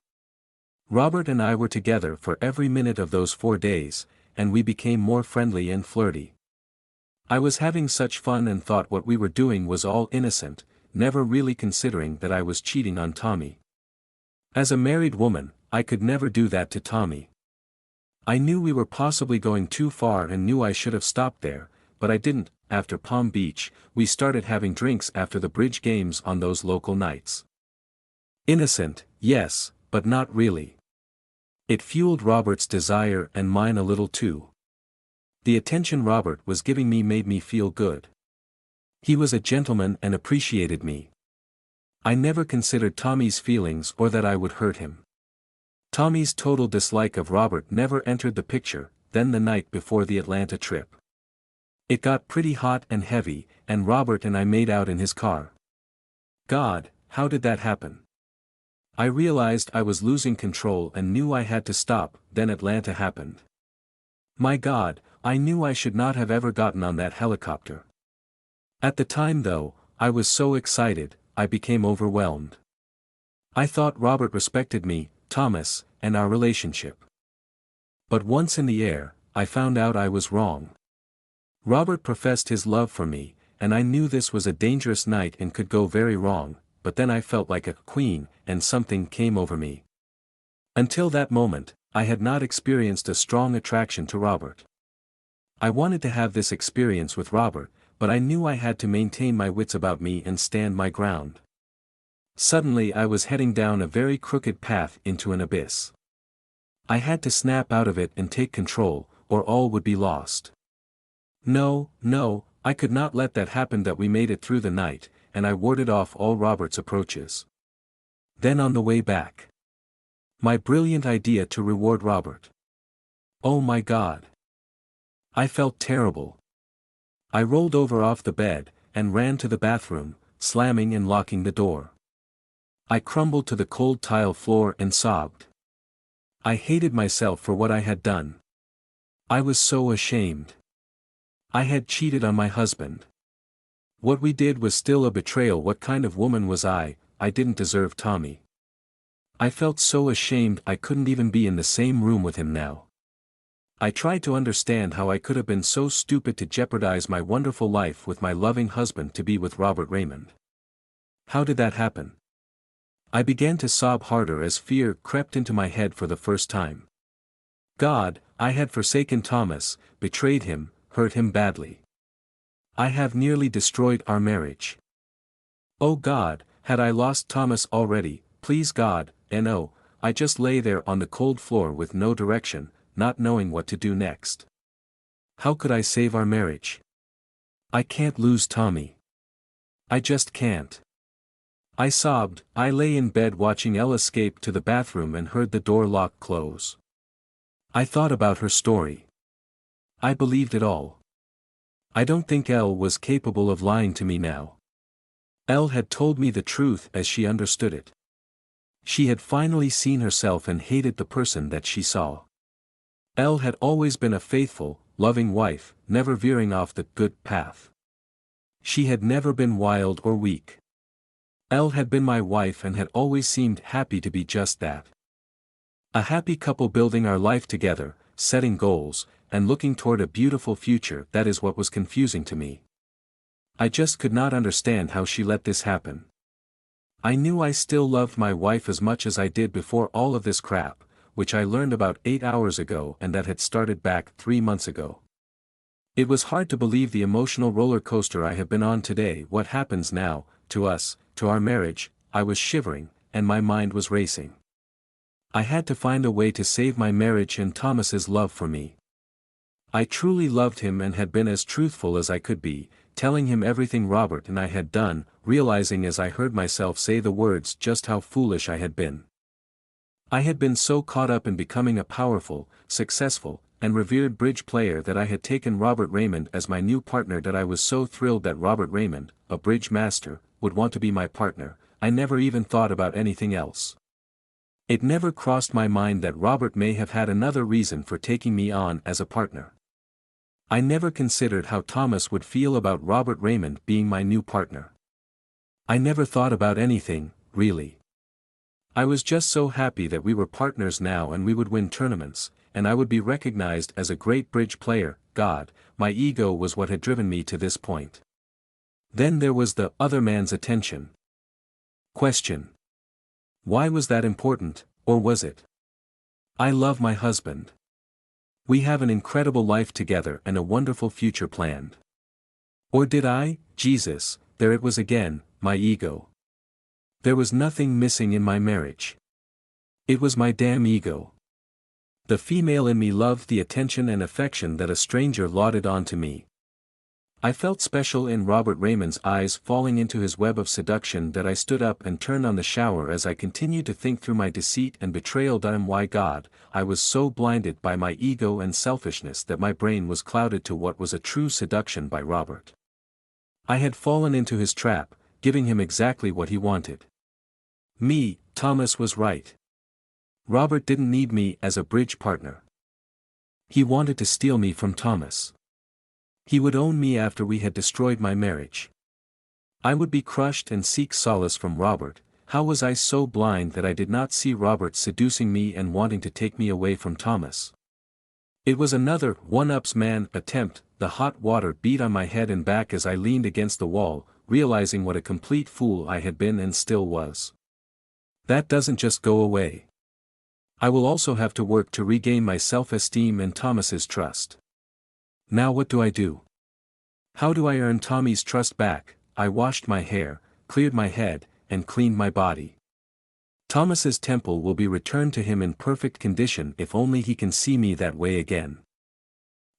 Speaker 1: Robert and I were together for every minute of those 4 days, and we became more friendly and flirty. I was having such fun and thought what we were doing was all innocent, never really considering that I was cheating on Tommy. As a married woman, I could never do that to Tommy. I knew we were possibly going too far and knew I should have stopped there, but I didn't. After Palm Beach, we started having drinks after the bridge games on those local nights. Innocent, yes, but not really. It fueled Robert's desire and mine a little too. The attention Robert was giving me made me feel good. He was a gentleman and appreciated me. I never considered Tommy's feelings or that I would hurt him. Tommy's total dislike of Robert never entered the picture. Then the night before the Atlanta trip, it got pretty hot and heavy, and Robert and I made out in his car. God, how did that happen? I realized I was losing control and knew I had to stop. Then Atlanta happened. My God, I knew I should not have ever gotten on that helicopter. At the time though, I was so excited, I became overwhelmed. I thought Robert respected me, Thomas, and our relationship. But once in the air, I found out I was wrong. Robert professed his love for me, and I knew this was a dangerous night and could go very wrong, but then I felt like a queen, and something came over me. Until that moment, I had not experienced a strong attraction to Robert. I wanted to have this experience with Robert, but I knew I had to maintain my wits about me and stand my ground. Suddenly I was heading down a very crooked path into an abyss. I had to snap out of it and take control, or all would be lost. No, I could not let that happen. That we made it through the night, and I warded off all Robert's approaches. Then on the way back, my brilliant idea to reward Robert. Oh my God! I felt terrible. I rolled over off the bed, and ran to the bathroom, slamming and locking the door. I crumbled to the cold tile floor and sobbed. I hated myself for what I had done. I was so ashamed. I had cheated on my husband. What we did was still a betrayal. What kind of woman was I? I didn't deserve Tommy. I felt so ashamed I couldn't even be in the same room with him now. I tried to understand how I could have been so stupid to jeopardize my wonderful life with my loving husband to be with Robert Raymond. How did that happen? I began to sob harder as fear crept into my head for the first time. God, I had forsaken Thomas, betrayed him, hurt him badly. I have nearly destroyed our marriage. Oh God, had I lost Thomas already? Please God, no, I just lay there on the cold floor with no direction, not knowing what to do next. How could I save our marriage? I can't lose Tommy. I just can't. I sobbed. I lay in bed watching Elle escape to the bathroom and heard the door lock close. I thought about her story. I believed it all. I don't think Elle was capable of lying to me now. Elle had told me the truth as she understood it. She had finally seen herself and hated the person that she saw. Elle had always been a faithful, loving wife, never veering off the good path. She had never been wild or weak. Elle had been my wife and had always seemed happy to be just that. A happy couple building our life together, setting goals, and looking toward a beautiful future. That is what was confusing to me. I just could not understand how she let this happen. I knew I still loved my wife as much as I did before all of this crap, which I learned about 8 hours ago and that had started back 3 months ago. It was hard to believe the emotional roller coaster I have been on today. What happens now, to us, to our marriage? I was shivering, and my mind was racing. I had to find a way to save my marriage and Thomas's love for me. I truly loved him and had been as truthful as I could be, telling him everything Robert and I had done, realizing as I heard myself say the words just how foolish I had been. I had been so caught up in becoming a powerful, successful, and revered bridge player that I had taken Robert Raymond as my new partner, that I was so thrilled that Robert Raymond, a bridge master, would want to be my partner. I never even thought about anything else. It never crossed my mind that Robert may have had another reason for taking me on as a partner. I never considered how Thomas would feel about Robert Raymond being my new partner. I never thought about anything, really. I was just so happy that we were partners now and we would win tournaments, and I would be recognized as a great bridge player. God, my ego was what had driven me to this point. Then there was the other man's attention. Question. Why was that important, or was it? I love my husband. We have an incredible life together and a wonderful future planned. Or did I? Jesus, there it was again, my ego. There was nothing missing in my marriage. It was my damn ego. The female in me loved the attention and affection that a stranger lauded onto me. I felt special in Robert Raymond's eyes falling into his web of seduction that I stood up and turned on the shower as I continued to think through my deceit and betrayal. Why God, I was so blinded by my ego and selfishness that my brain was clouded to what was a true seduction by Robert. I had fallen into his trap, giving him exactly what he wanted. Me, Thomas was right. Robert didn't need me as a bridge partner. He wanted to steal me from Thomas. He would own me after we had destroyed my marriage. I would be crushed and seek solace from Robert. How was I so blind that I did not see Robert seducing me and wanting to take me away from Thomas? It was another one-upsman attempt. The hot water beat on my head and back as I leaned against the wall, realizing what a complete fool I had been and still was. That doesn't just go away. I will also have to work to regain my self-esteem and Thomas's trust. Now what do I do? How do I earn Tommy's trust back? I washed my hair, cleared my head, and cleaned my body. Thomas's temple will be returned to him in perfect condition if only he can see me that way again.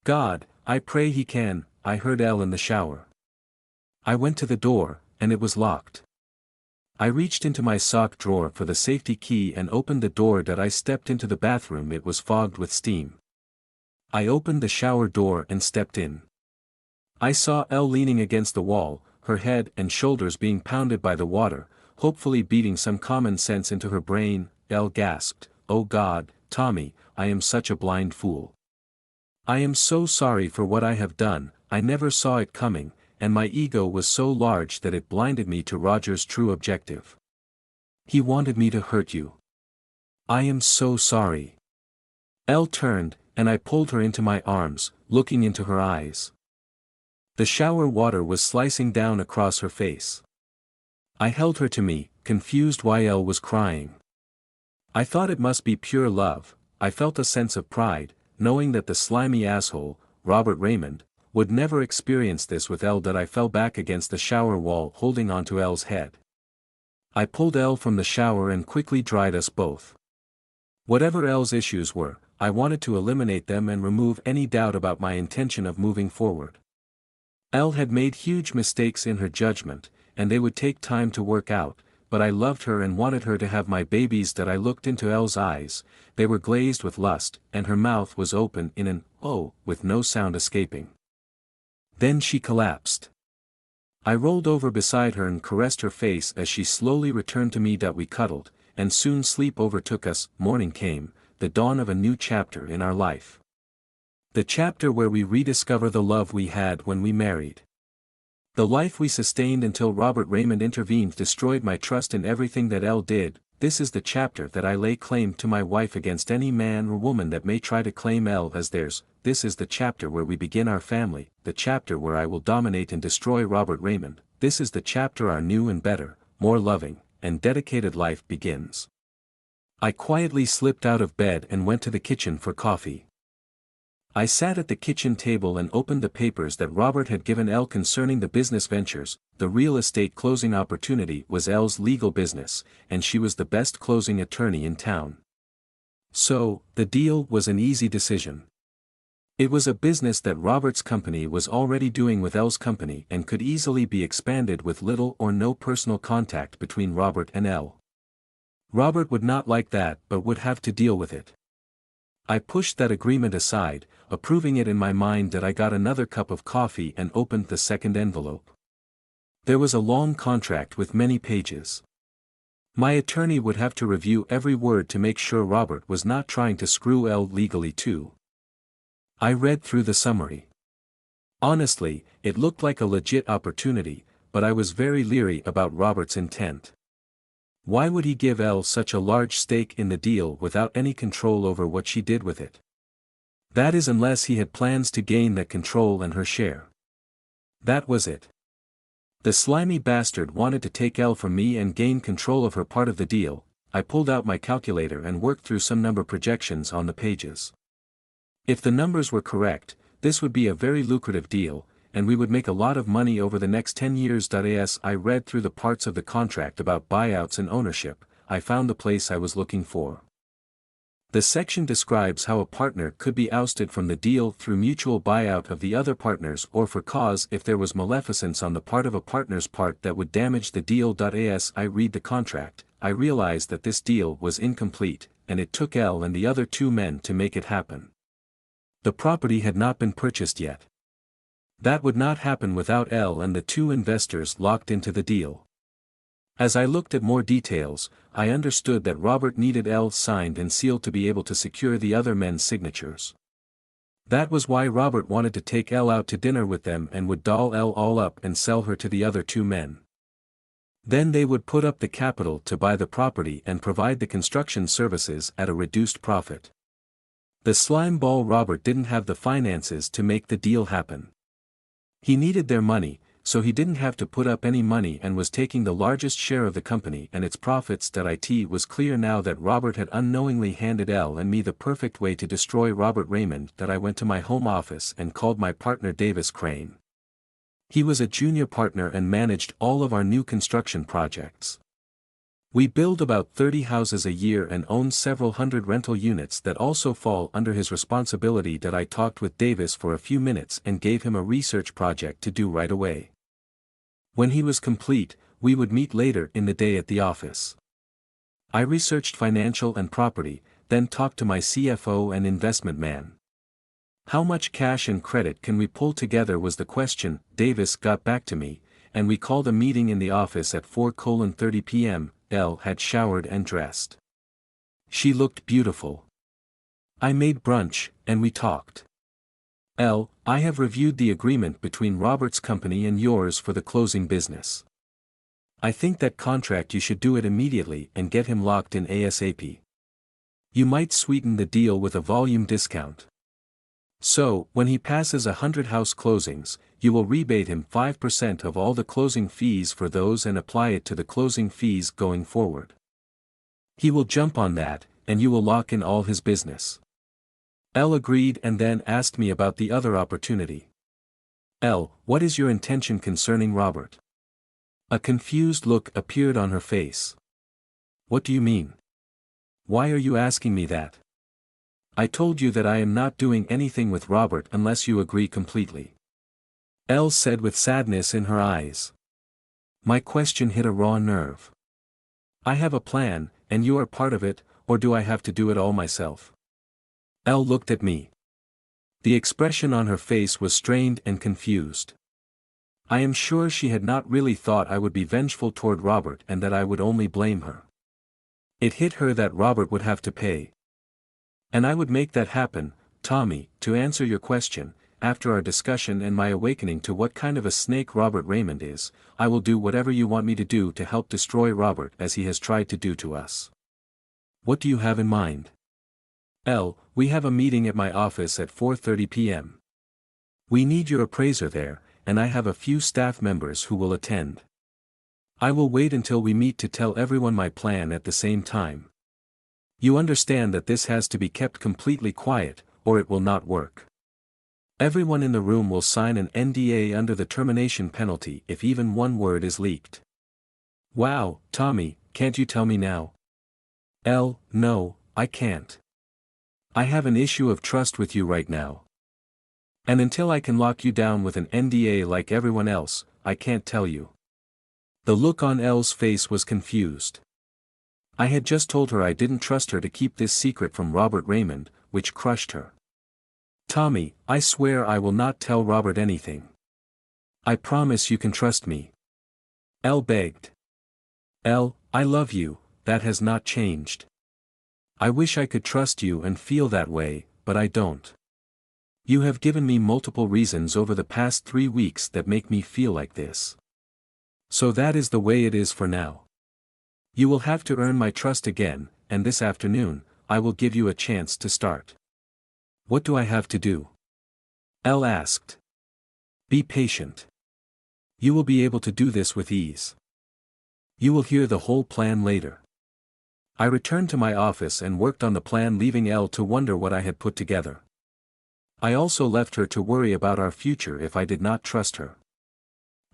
Speaker 1: God, I pray he can. I heard Elle in the shower. I went to the door, and it was locked. I reached into my sock drawer for the safety key and opened the door. I stepped into the bathroom. It was fogged with steam. I opened the shower door and stepped in. I saw Elle leaning against the wall, her head and shoulders being pounded by the water, hopefully beating some common sense into her brain. Elle gasped, "Oh God, Tommy, I am such a blind fool. I am so sorry for what I have done. I never saw it coming, and my ego was so large that it blinded me to Roger's true objective. He wanted me to hurt you. I am so sorry." Elle turned, and I pulled her into my arms, looking into her eyes. The shower water was slicing down across her face. I held her to me, confused why Elle was crying. I thought it must be pure love. I felt a sense of pride, knowing that the slimy asshole, Robert Raymond, would never experience this with Elle. I fell back against the shower wall, holding onto Elle's head. I pulled Elle from the shower and quickly dried us both. Whatever Elle's issues were, I wanted to eliminate them and remove any doubt about my intention of moving forward. Elle had made huge mistakes in her judgment, and they would take time to work out, but I loved her and wanted her to have my babies. I looked into Elle's eyes, they were glazed with lust, and her mouth was open in an "oh" with no sound escaping. Then she collapsed. I rolled over beside her and caressed her face as she slowly returned to me. We cuddled, and soon sleep overtook us. Morning came, the dawn of a new chapter in our life. The chapter where we rediscover the love we had when we married. The life we sustained until Robert Raymond intervened destroyed my trust in everything that Elle did. This is the chapter that I lay claim to my wife against any man or woman that may try to claim Elle as theirs. This is the chapter where we begin our family, the chapter where I will dominate and destroy Robert Raymond. This is the chapter our new and better, more loving, and dedicated life begins. I quietly slipped out of bed and went to the kitchen for coffee. I sat at the kitchen table and opened the papers that Robert had given Elle concerning the business ventures. The real estate closing opportunity was Elle's legal business, and she was the best closing attorney in town. So, the deal was an easy decision. It was a business that Robert's company was already doing with Elle's company and could easily be expanded with little or no personal contact between Robert and Elle. Robert would not like that but would have to deal with it. I pushed that agreement aside, approving it in my mind that I got another cup of coffee and opened the second envelope. There was a long contract with many pages. My attorney would have to review every word to make sure Robert was not trying to screw Elle legally too. I read through the summary. Honestly, it looked like a legit opportunity, but I was very leery about Robert's intent. Why would he give Elle such a large stake in the deal without any control over what she did with it? That is, unless he had plans to gain that control and her share. That was it. The slimy bastard wanted to take Elle from me and gain control of her part of the deal. I pulled out my calculator and worked through some number projections on the pages. If the numbers were correct, this would be a very lucrative deal, and we would make a lot of money over the next 10 years. As I read through the parts of the contract about buyouts and ownership, I found the place I was looking for. The section describes how a partner could be ousted from the deal through mutual buyout of the other partners or for cause if there was maleficence on the part of a partner's part that would damage the deal. As I read the contract, I realized that this deal was incomplete, and it took Elle and the other two men to make it happen. The property had not been purchased yet. That would not happen without Elle and the two investors locked into the deal. As I looked at more details, I understood that Robert needed Elle signed and sealed to be able to secure the other men's signatures. That was why Robert wanted to take Elle out to dinner with them and would doll Elle all up and sell her to the other two men. Then they would put up the capital to buy the property and provide the construction services at a reduced profit. The slimeball Robert didn't have the finances to make the deal happen. He needed their money, so he didn't have to put up any money and was taking the largest share of the company and its profits. It was clear now that Robert had unknowingly handed Elle and me the perfect way to destroy Robert Raymond. I went to my home office and called my partner Davis Crane. He was a junior partner and managed all of our new construction projects. We build about 30 houses a year and own several hundred rental units that also fall under his responsibility. I talked with Davis for a few minutes and gave him a research project to do right away. When he was complete, we would meet later in the day at the office. I researched financial and property, then talked to my CFO and investment man. How much cash and credit can we pull together was the question. Davis got back to me, and we called a meeting in the office at 4:30 p.m. Elle had showered and dressed. She looked beautiful. I made brunch, and we talked. Elle, I have reviewed the agreement between Robert's company and yours for the closing business. I think that contract you should do it immediately and get him locked in ASAP. You might sweeten the deal with a volume discount. So, when he passes 100 house closings, you will rebate him 5% of all the closing fees for those and apply it to the closing fees going forward. He will jump on that, and you will lock in all his business. Elle agreed and then asked me about the other opportunity. Elle, what is your intention concerning Robert? A confused look appeared on her face. What do you mean? Why are you asking me that? I told you that I am not doing anything with Robert unless you agree completely. Elle said with sadness in her eyes. My question hit a raw nerve. I have a plan, and you are part of it, or do I have to do it all myself? Elle looked at me. The expression on her face was strained and confused. I am sure she had not really thought I would be vengeful toward Robert and that I would only blame her. It hit her that Robert would have to pay. And I would make that happen. Tommy, to answer your question, after our discussion and my awakening to what kind of a snake Robert Raymond is, I will do whatever you want me to do to help destroy Robert as he has tried to do to us. What do you have in mind? Elle, we have a meeting at my office at 4:30 p.m. We need your appraiser there, and I have a few staff members who will attend. I will wait until we meet to tell everyone my plan at the same time. You understand that this has to be kept completely quiet, or it will not work. Everyone in the room will sign an NDA under the termination penalty if even one word is leaked. Wow, Tommy, can't you tell me now? Elle, no, I can't. I have an issue of trust with you right now. And until I can lock you down with an NDA like everyone else, I can't tell you. The look on Elle's face was confused. I had just told her I didn't trust her to keep this secret from Robert Raymond, which crushed her. "Tommy, I swear I will not tell Robert anything. I promise you can trust me." Elle begged. "Elle, I love you, that has not changed. I wish I could trust you and feel that way, but I don't. You have given me multiple reasons over the past 3 weeks that make me feel like this. So that is the way it is for now. You will have to earn my trust again, and this afternoon, I will give you a chance to start." "What do I have to do?" Elle asked. "Be patient. You will be able to do this with ease. You will hear the whole plan later." I returned to my office and worked on the plan, leaving Elle to wonder what I had put together. I also left her to worry about our future if I did not trust her.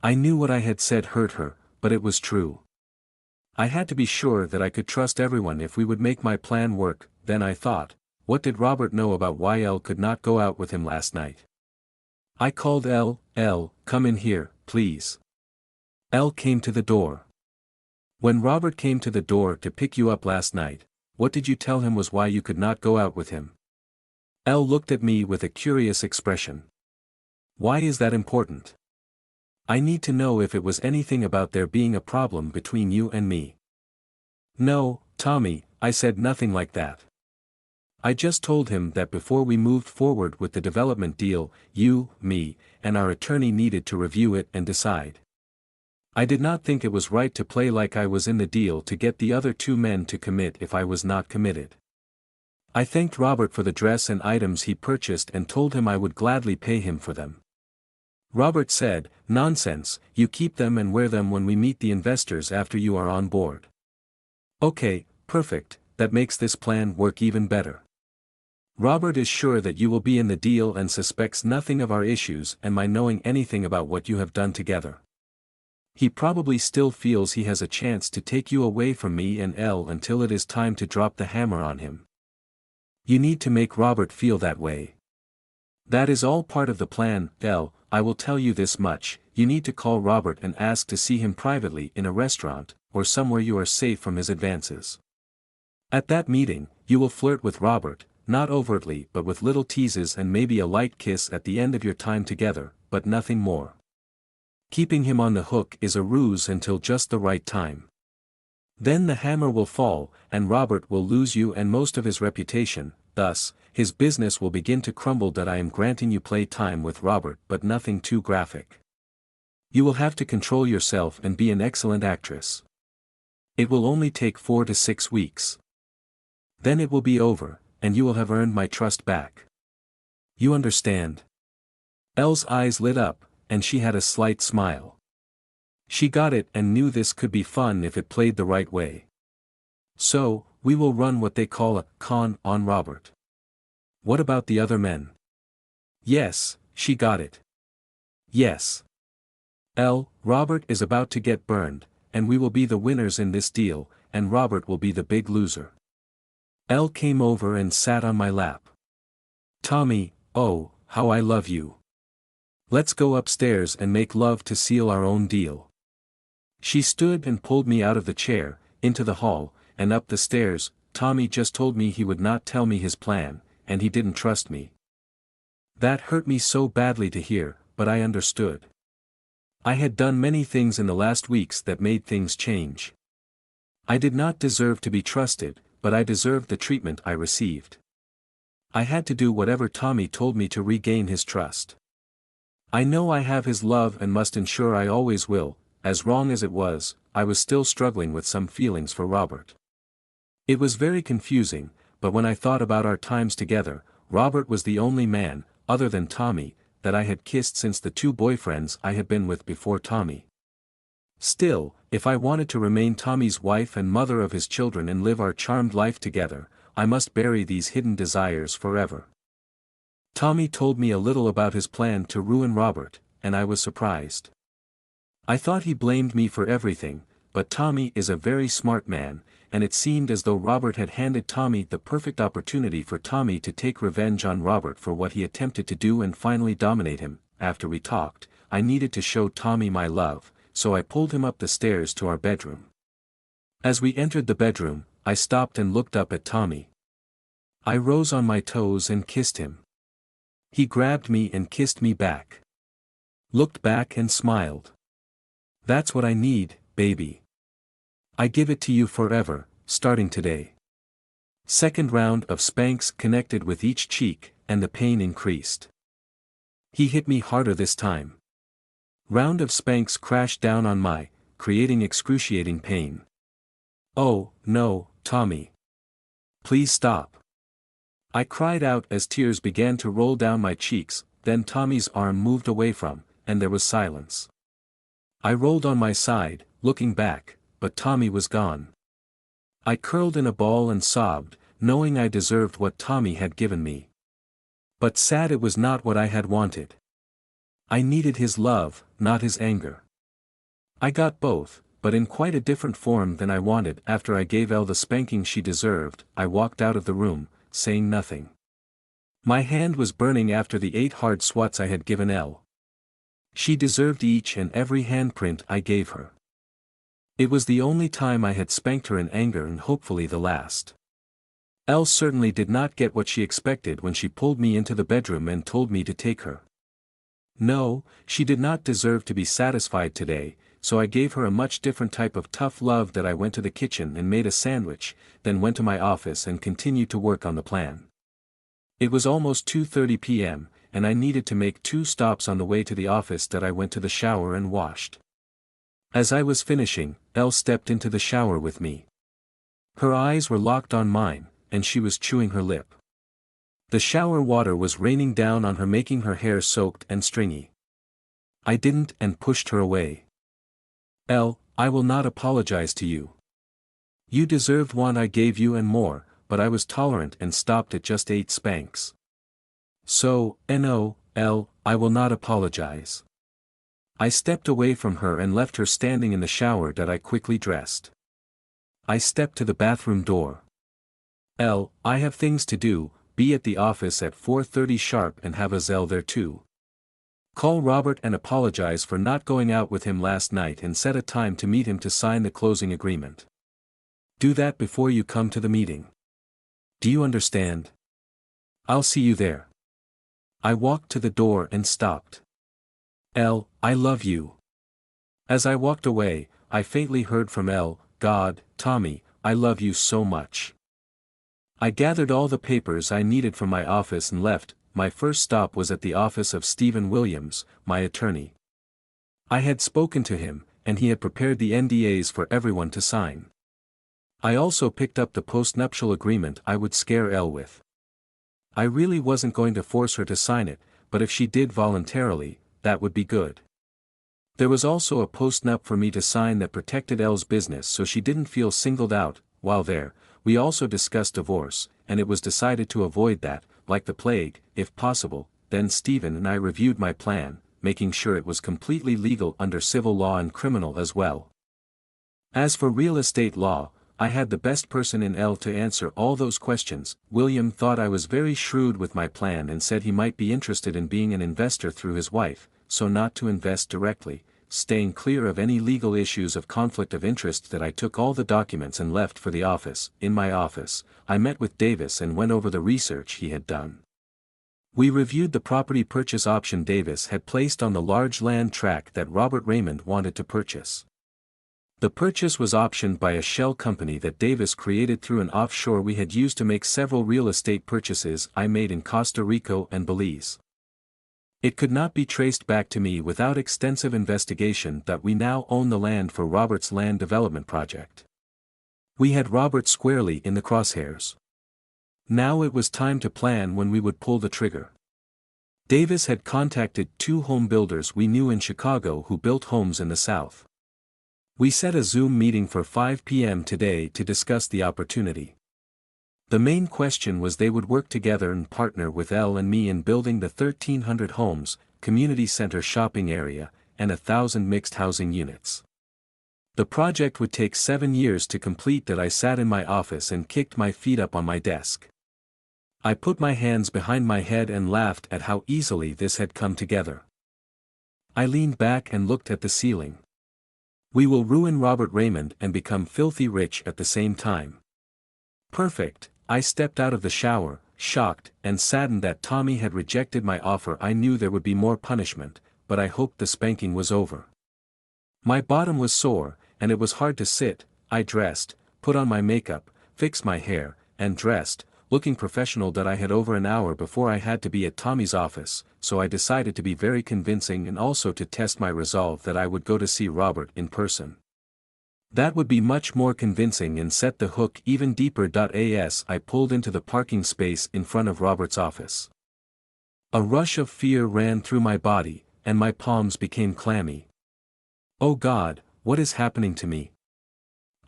Speaker 1: I knew what I had said hurt her, but it was true. I had to be sure that I could trust everyone if we would make my plan work. Then I thought, what did Robert know about why Elle could not go out with him last night? I called Elle. "Elle, come in here, please." Elle came to the door. "When Robert came to the door to pick you up last night, what did you tell him was why you could not go out with him?" Elle looked at me with a curious expression. "Why is that important? I need to know if it was anything about there being a problem between you and me." "No, Tommy, I said nothing like that. I just told him that before we moved forward with the development deal, you, me, and our attorney needed to review it and decide. I did not think it was right to play like I was in the deal to get the other 2 men to commit if I was not committed. I thanked Robert for the dress and items he purchased and told him I would gladly pay him for them. Robert said, 'Nonsense, you keep them and wear them when we meet the investors after you are on board.' Okay, perfect, that makes this plan work even better. Robert is sure that you will be in the deal and suspects nothing of our issues and my knowing anything about what you have done together. He probably still feels he has a chance to take you away from me and Elle until it is time to drop the hammer on him. You need to make Robert feel that way. That is all part of the plan. Elle, I will tell you this much, you need to call Robert and ask to see him privately in a restaurant, or somewhere you are safe from his advances. At that meeting, you will flirt with Robert, not overtly but with little teases and maybe a light kiss at the end of your time together, but nothing more. Keeping him on the hook is a ruse until just the right time. Then the hammer will fall, and Robert will lose you and most of his reputation, thus, his business will begin to crumble. That I am granting you play time with Robert but nothing too graphic. You will have to control yourself and be an excellent actress. It will only take 4 to 6 weeks. Then it will be over, and you will have earned my trust back. You understand?" Elle's eyes lit up, and she had a slight smile. She got it and knew this could be fun if it played the right way. "So, we will run what they call a con on Robert. What about the other men?" Yes, she got it. Yes. Elle, Robert is about to get burned, and we will be the winners in this deal, and Robert will be the big loser. Elle came over and sat on my lap. "Tommy, oh, how I love you. Let's go upstairs and make love to seal our own deal." She stood and pulled me out of the chair, into the hall, and up the stairs. Tommy just told me he would not tell me his plan, and he didn't trust me. That hurt me so badly to hear, but I understood. I had done many things in the last weeks that made things change. I did not deserve to be trusted, but I deserved the treatment I received. I had to do whatever Tommy told me to regain his trust. I know I have his love and must ensure I always will. As wrong as it was, I was still struggling with some feelings for Robert. It was very confusing, but when I thought about our times together, Robert was the only man, other than Tommy, that I had kissed since the 2 boyfriends I had been with before Tommy. Still, if I wanted to remain Tommy's wife and mother of his children and live our charmed life together, I must bury these hidden desires forever. Tommy told me a little about his plan to ruin Robert, and I was surprised. I thought he blamed me for everything, but Tommy is a very smart man, and it seemed as though Robert had handed Tommy the perfect opportunity for Tommy to take revenge on Robert for what he attempted to do and finally dominate him. After we talked, I needed to show Tommy my love, so I pulled him up the stairs to our bedroom. As we entered the bedroom, I stopped and looked up at Tommy. I rose on my toes and kissed him. He grabbed me and kissed me back. Looked back and smiled. That's what I need, baby. I give it to you forever, starting today. Second round of spanks connected with each cheek, and the pain increased. He hit me harder this time. Round of spanks crashed down on my, creating excruciating pain. Oh, no, Tommy. Please stop. I cried out as tears began to roll down my cheeks, then Tommy's arm moved away from, and there was silence. I rolled on my side, looking back, but Tommy was gone. I curled in a ball and sobbed, knowing I deserved what Tommy had given me. But sad it was not what I had wanted. I needed his love, not his anger. I got both, but in quite a different form than I wanted. After I gave Elle the spanking she deserved, I walked out of the room, saying nothing. My hand was burning after the 8 hard swats I had given Elle. She deserved each and every handprint I gave her. It was the only time I had spanked her in anger and hopefully the last. Elle certainly did not get what she expected when she pulled me into the bedroom and told me to take her. No, she did not deserve to be satisfied today, so I gave her a much different type of tough love. That I went to the kitchen and made a sandwich, then went to my office and continued to work on the plan. It was almost 2:30 p.m., and I needed to make 2 stops on the way to the office. That I went to the shower and washed. As I was finishing, Elle stepped into the shower with me. Her eyes were locked on mine, and she was chewing her lip. The shower water was raining down on her, making her hair soaked and stringy. I didn't and pushed her away. Elle, I will not apologize to you. You deserved one I gave you and more, but I was tolerant and stopped at just 8 spanks. So, no, Elle, I will not apologize. I stepped away from her and left her standing in the shower. That I quickly dressed. I stepped to the bathroom door. Elle, I have things to do. Be at the office at 4:30 sharp and have Azelle there too. Call Robert and apologize for not going out with him last night and set a time to meet him to sign the closing agreement. Do that before you come to the meeting. Do you understand? I'll see you there. I walked to the door and stopped. Elle, I love you. As I walked away, I faintly heard from Elle, God, Tommy, I love you so much. I gathered all the papers I needed from my office and left. My first stop was at the office of Stephen Williams, my attorney. I had spoken to him, and he had prepared the NDAs for everyone to sign. I also picked up the postnuptial agreement I would scare Elle with. I really wasn't going to force her to sign it, but if she did voluntarily, that would be good. There was also a postnup for me to sign that protected Elle's business so she didn't feel singled out. While there, we also discussed divorce, and it was decided to avoid that, like the plague, if possible. Then Stephen and I reviewed my plan, making sure it was completely legal under civil law and criminal as well. As for real estate law, I had the best person in Elle to answer all those questions. William thought I was very shrewd with my plan and said he might be interested in being an investor through his wife, so not to invest directly, staying clear of any legal issues of conflict of interest. That I took all the documents and left for the office. In my office, I met with Davis and went over the research he had done. We reviewed the property purchase option Davis had placed on the large land tract that Robert Raymond wanted to purchase. The purchase was optioned by a shell company that Davis created through an offshore we had used to make several real estate purchases I made in Costa Rica and Belize. It could not be traced back to me without extensive investigation that we now own the land for Robert's land development project. We had Robert squarely in the crosshairs. Now it was time to plan when we would pull the trigger. Davis had contacted 2 home builders we knew in Chicago who built homes in the South. We set a Zoom meeting for 5 p.m. today to discuss the opportunity. The main question was they would work together and partner with Elle and me in building the 1,300 homes, community center shopping area, and 1,000 mixed housing units. The project would take 7 years to complete. That I sat in my office and kicked my feet up on my desk. I put my hands behind my head and laughed at how easily this had come together. I leaned back and looked at the ceiling. We will ruin Robert Raymond and become filthy rich at the same time. Perfect, I stepped out of the shower, shocked and saddened that Tommy had rejected my offer. I knew there would be more punishment, but I hoped the spanking was over. My bottom was sore, and it was hard to sit. I dressed, put on my makeup, fixed my hair, and dressed, looking professional. That I had over an hour before I had to be at Tommy's office, so I decided to be very convincing and also to test my resolve that I would go to see Robert in person. That would be much more convincing and set the hook even deeper. As I pulled into the parking space in front of Robert's office, a rush of fear ran through my body, and my palms became clammy. "Oh God, what is happening to me?"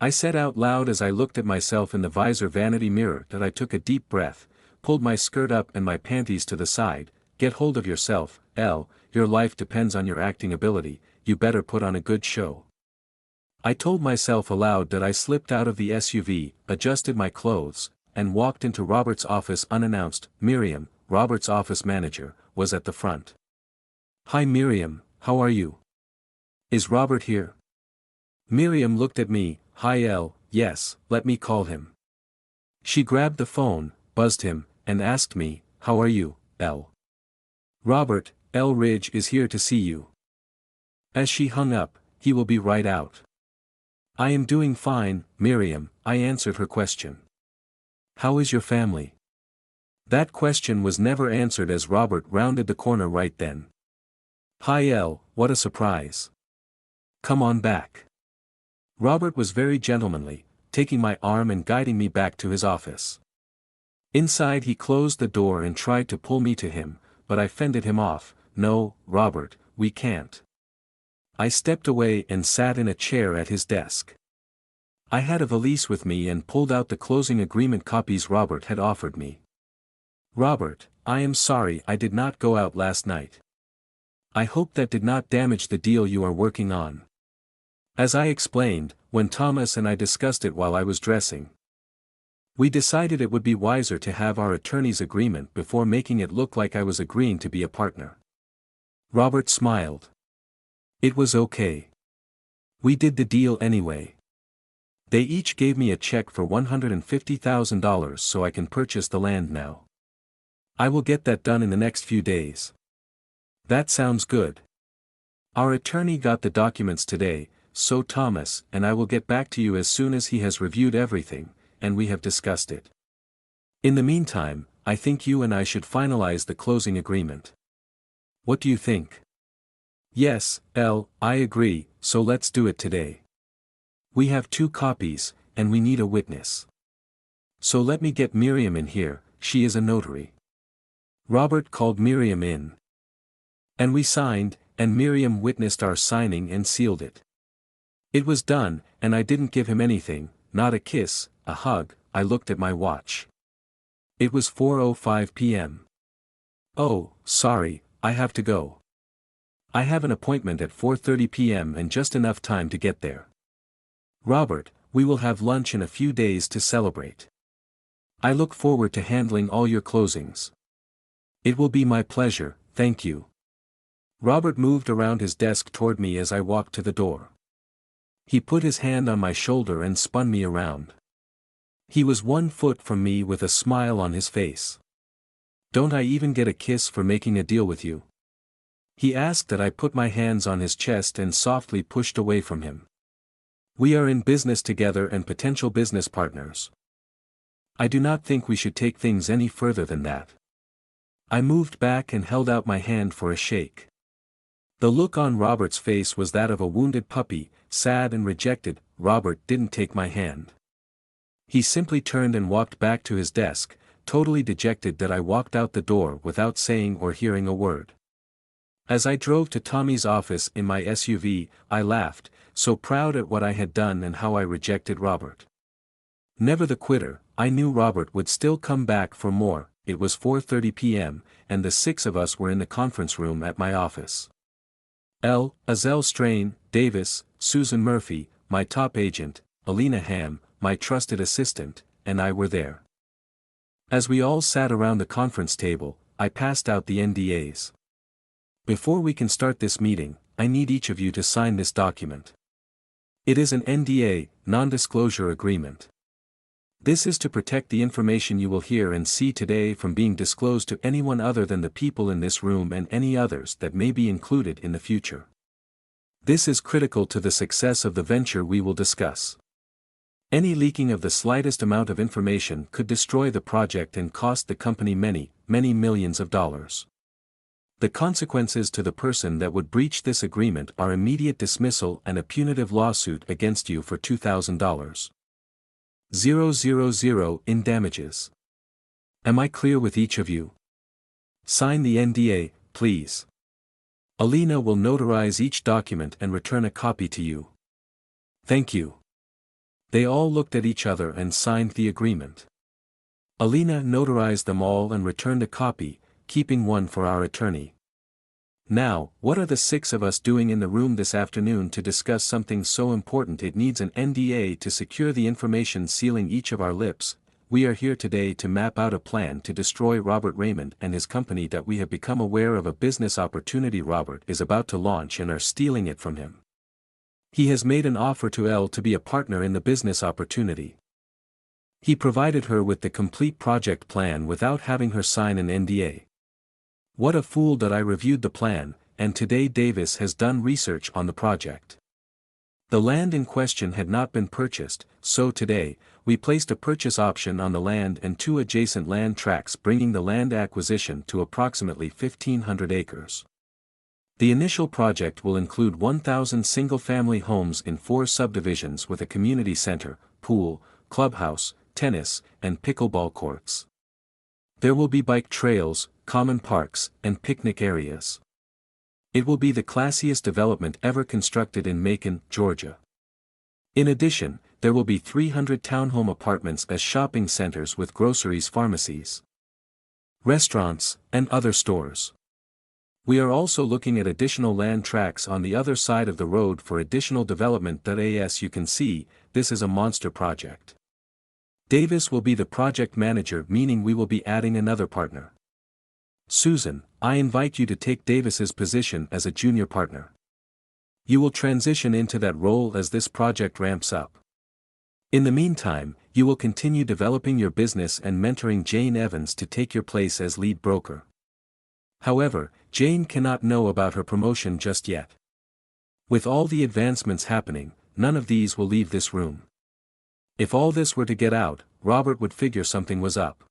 Speaker 1: I said out loud as I looked at myself in the visor vanity mirror. That I took a deep breath, pulled my skirt up and my panties to the side. "Get hold of yourself, Elle, your life depends on your acting ability, you better put on a good show." I told myself aloud. That I slipped out of the SUV, adjusted my clothes, and walked into Robert's office unannounced. Miriam, Robert's office manager, was at the front. "Hi Miriam, how are you? Is Robert here?" Miriam looked at me. "Hi Elle, yes, let me call him." She grabbed the phone, buzzed him, and asked me, "How are you, Elle?" "Robert, Elle Ridge is here to see you." As she hung up, "He will be right out." "I am doing fine, Miriam," I answered her question. "How is your family?" That question was never answered as Robert rounded the corner right then. "Hi Elle, what a surprise. Come on back." Robert was very gentlemanly, taking my arm and guiding me back to his office. Inside he closed the door and tried to pull me to him, but I fended him off. "No, Robert, we can't." I stepped away and sat in a chair at his desk. I had a valise with me and pulled out the closing agreement copies Robert had offered me. "Robert, I am sorry I did not go out last night. I hope that did not damage the deal you are working on." As I explained, when Thomas and I discussed it while I was dressing, we decided it would be wiser to have our attorney's agreement before making it look like I was agreeing to be a partner. Robert smiled. "It was okay. We did the deal anyway. They each gave me a check for $150,000 so I can purchase the land now. I will get that done in the next few days." "That sounds good. Our attorney got the documents today, so Thomas and I will get back to you as soon as he has reviewed everything, and we have discussed it. In the meantime, I think you and I should finalize the closing agreement. What do you think?" "Yes, Elle, I agree, so let's do it today. We have 2 copies, and we need a witness. So let me get Miriam in here, she is a notary." Robert called Miriam in. And we signed, and Miriam witnessed our signing and sealed it. It was done, and I didn't give him anything, not a kiss, a hug. I looked at my watch. It was 4:05 p.m. "Oh, sorry, I have to go. I have an appointment at 4:30 p.m. and just enough time to get there." "Robert, we will have lunch in a few days to celebrate. I look forward to handling all your closings." "It will be my pleasure, thank you." Robert moved around his desk toward me as I walked to the door. He put his hand on my shoulder and spun me around. He was 1 foot from me with a smile on his face. "Don't I even get a kiss for making a deal with you?" He asked. That I put my hands on his chest and softly pushed away from him. "We are in business together and potential business partners. I do not think we should take things any further than that." I moved back and held out my hand for a shake. The look on Robert's face was that of a wounded puppy, sad and rejected. Robert didn't take my hand. He simply turned and walked back to his desk, totally dejected. That I walked out the door without saying or hearing a word. As I drove to Tommy's office in my SUV, I laughed, so proud at what I had done and how I rejected Robert. Never the quitter, I knew Robert would still come back for more. It was 4:30 p.m., and the 6 of us were in the conference room at my office. Elle, Azelle Strain, Davis, Susan Murphy, my top agent, Alina Ham, my trusted assistant, and I were there. As we all sat around the conference table, I passed out the NDAs. "Before we can start this meeting, I need each of you to sign this document. It is an NDA, non-disclosure agreement. This is to protect the information you will hear and see today from being disclosed to anyone other than the people in this room and any others that may be included in the future. This is critical to the success of the venture we will discuss. Any leaking of the slightest amount of information could destroy the project and cost the company many, many millions of dollars. The consequences to the person that would breach this agreement are immediate dismissal and a punitive lawsuit against you for $2,000. 000 in damages. Am I clear with each of you? Sign the NDA, please. Alina will notarize each document and return a copy to you. Thank you. They all looked at each other and signed the agreement. Alina notarized them all and returned a copy, keeping one for our attorney. Now, what are the six of us doing in the room this afternoon to discuss something so important it needs an NDA to secure the information sealing each of our lips? We are here today to map out a plan to destroy Robert Raymond and his company that we have become aware of a business opportunity Robert is about to launch and are stealing it from him. He has made an offer to Elle to be a partner in the business opportunity. He provided her with the complete project plan without having her sign an NDA. What a fool that I reviewed the plan, and today Davis has done research on the project. The land in question had not been purchased, so today, we placed a purchase option on the land and 2 adjacent land tracts bringing the land acquisition to approximately 1,500 acres. The initial project will include 1,000 single-family homes in 4 subdivisions with a community center, pool, clubhouse, tennis, and pickleball courts. There will be bike trails, common parks, and picnic areas. It will be the classiest development ever constructed in Macon, Georgia. In addition, there will be 300 townhome apartments as shopping centers with groceries, pharmacies, restaurants, and other stores. We are also looking at additional land tracts on the other side of the road for additional development. As you can see, this is a monster project. Davis will be the project manager, meaning we will be adding another partner. Susan, I invite you to take Davis's position as a junior partner. You will transition into that role as this project ramps up. In the meantime, you will continue developing your business and mentoring Jane Evans to take your place as lead broker. However, Jane cannot know about her promotion just yet. With all the advancements happening, none of these will leave this room. If all this were to get out, Robert would figure something was up.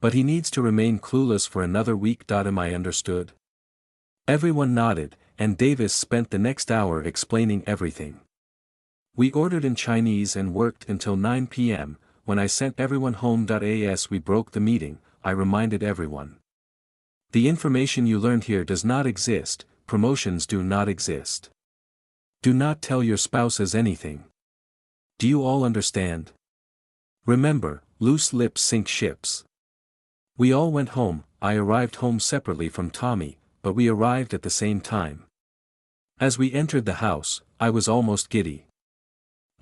Speaker 1: But he needs to remain clueless for another week. Am I understood? Everyone nodded, and Davis spent the next hour explaining everything. We ordered in Chinese and worked until 9 p.m., when I sent everyone home. As we broke the meeting, I reminded everyone. The information you learned here does not exist, promotions do not exist. Do not tell your spouses anything. Do you all understand? Remember, loose lips sink ships. We all went home. I arrived home separately from Tommy, but we arrived at the same time. As we entered the house, I was almost giddy.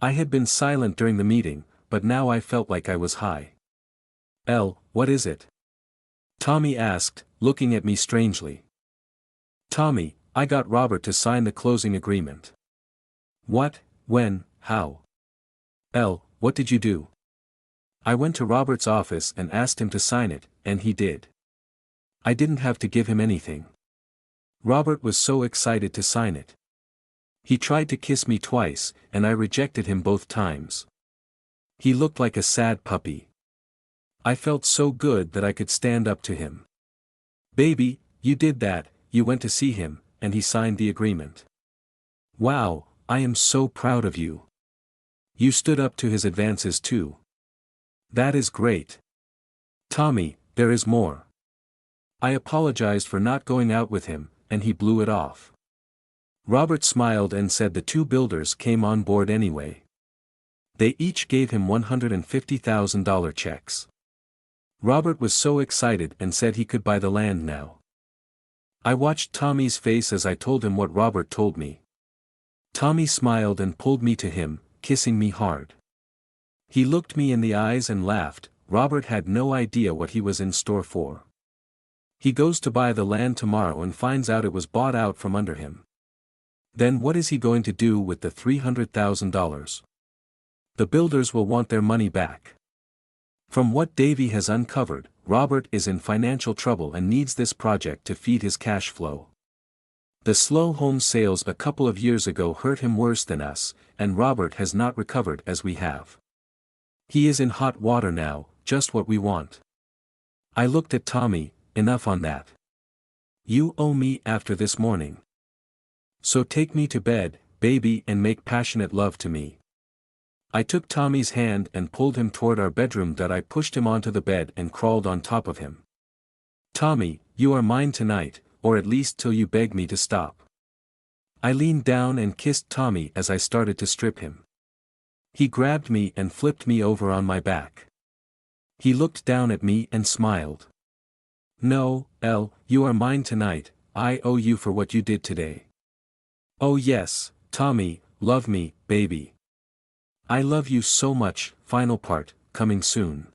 Speaker 1: I had been silent during the meeting, but now I felt like I was high. Elle, what is it? Tommy asked, looking at me strangely. Tommy, I got Robert to sign the closing agreement. What, when, how? Elle, what did you do? I went to Robert's office and asked him to sign it, and he did. I didn't have to give him anything. Robert was so excited to sign it. He tried to kiss me twice, and I rejected him both times. He looked like a sad puppy. I felt so good that I could stand up to him. Baby, you did that, you went to see him, and he signed the agreement. Wow, I am so proud of you. You stood up to his advances too. That is great. Tommy, there is more. I apologized for not going out with him, and he blew it off. Robert smiled and said the 2 builders came on board anyway. They each gave him $150,000 checks. Robert was so excited and said he could buy the land now. I watched Tommy's face as I told him what Robert told me. Tommy smiled and pulled me to him, kissing me hard. He looked me in the eyes and laughed. Robert had no idea what he was in store for. He goes to buy the land tomorrow and finds out it was bought out from under him. Then what is he going to do with the $300,000? The builders will want their money back. From what Davy has uncovered, Robert is in financial trouble and needs this project to feed his cash flow. The slow home sales a couple of years ago hurt him worse than us, and Robert has not recovered as we have. He is in hot water now, just what we want. I looked at Tommy, enough on that. You owe me after this morning. So take me to bed, baby, and make passionate love to me. I took Tommy's hand and pulled him toward our bedroom. I pushed him onto the bed and crawled on top of him. Tommy, you are mine tonight, or at least till you beg me to stop. I leaned down and kissed Tommy as I started to strip him. He grabbed me and flipped me over on my back. He looked down at me and smiled. No, Elle, you are mine tonight. I owe you for what you did today. Oh yes, Tommy, love me, baby. I love you so much. Final part, coming soon.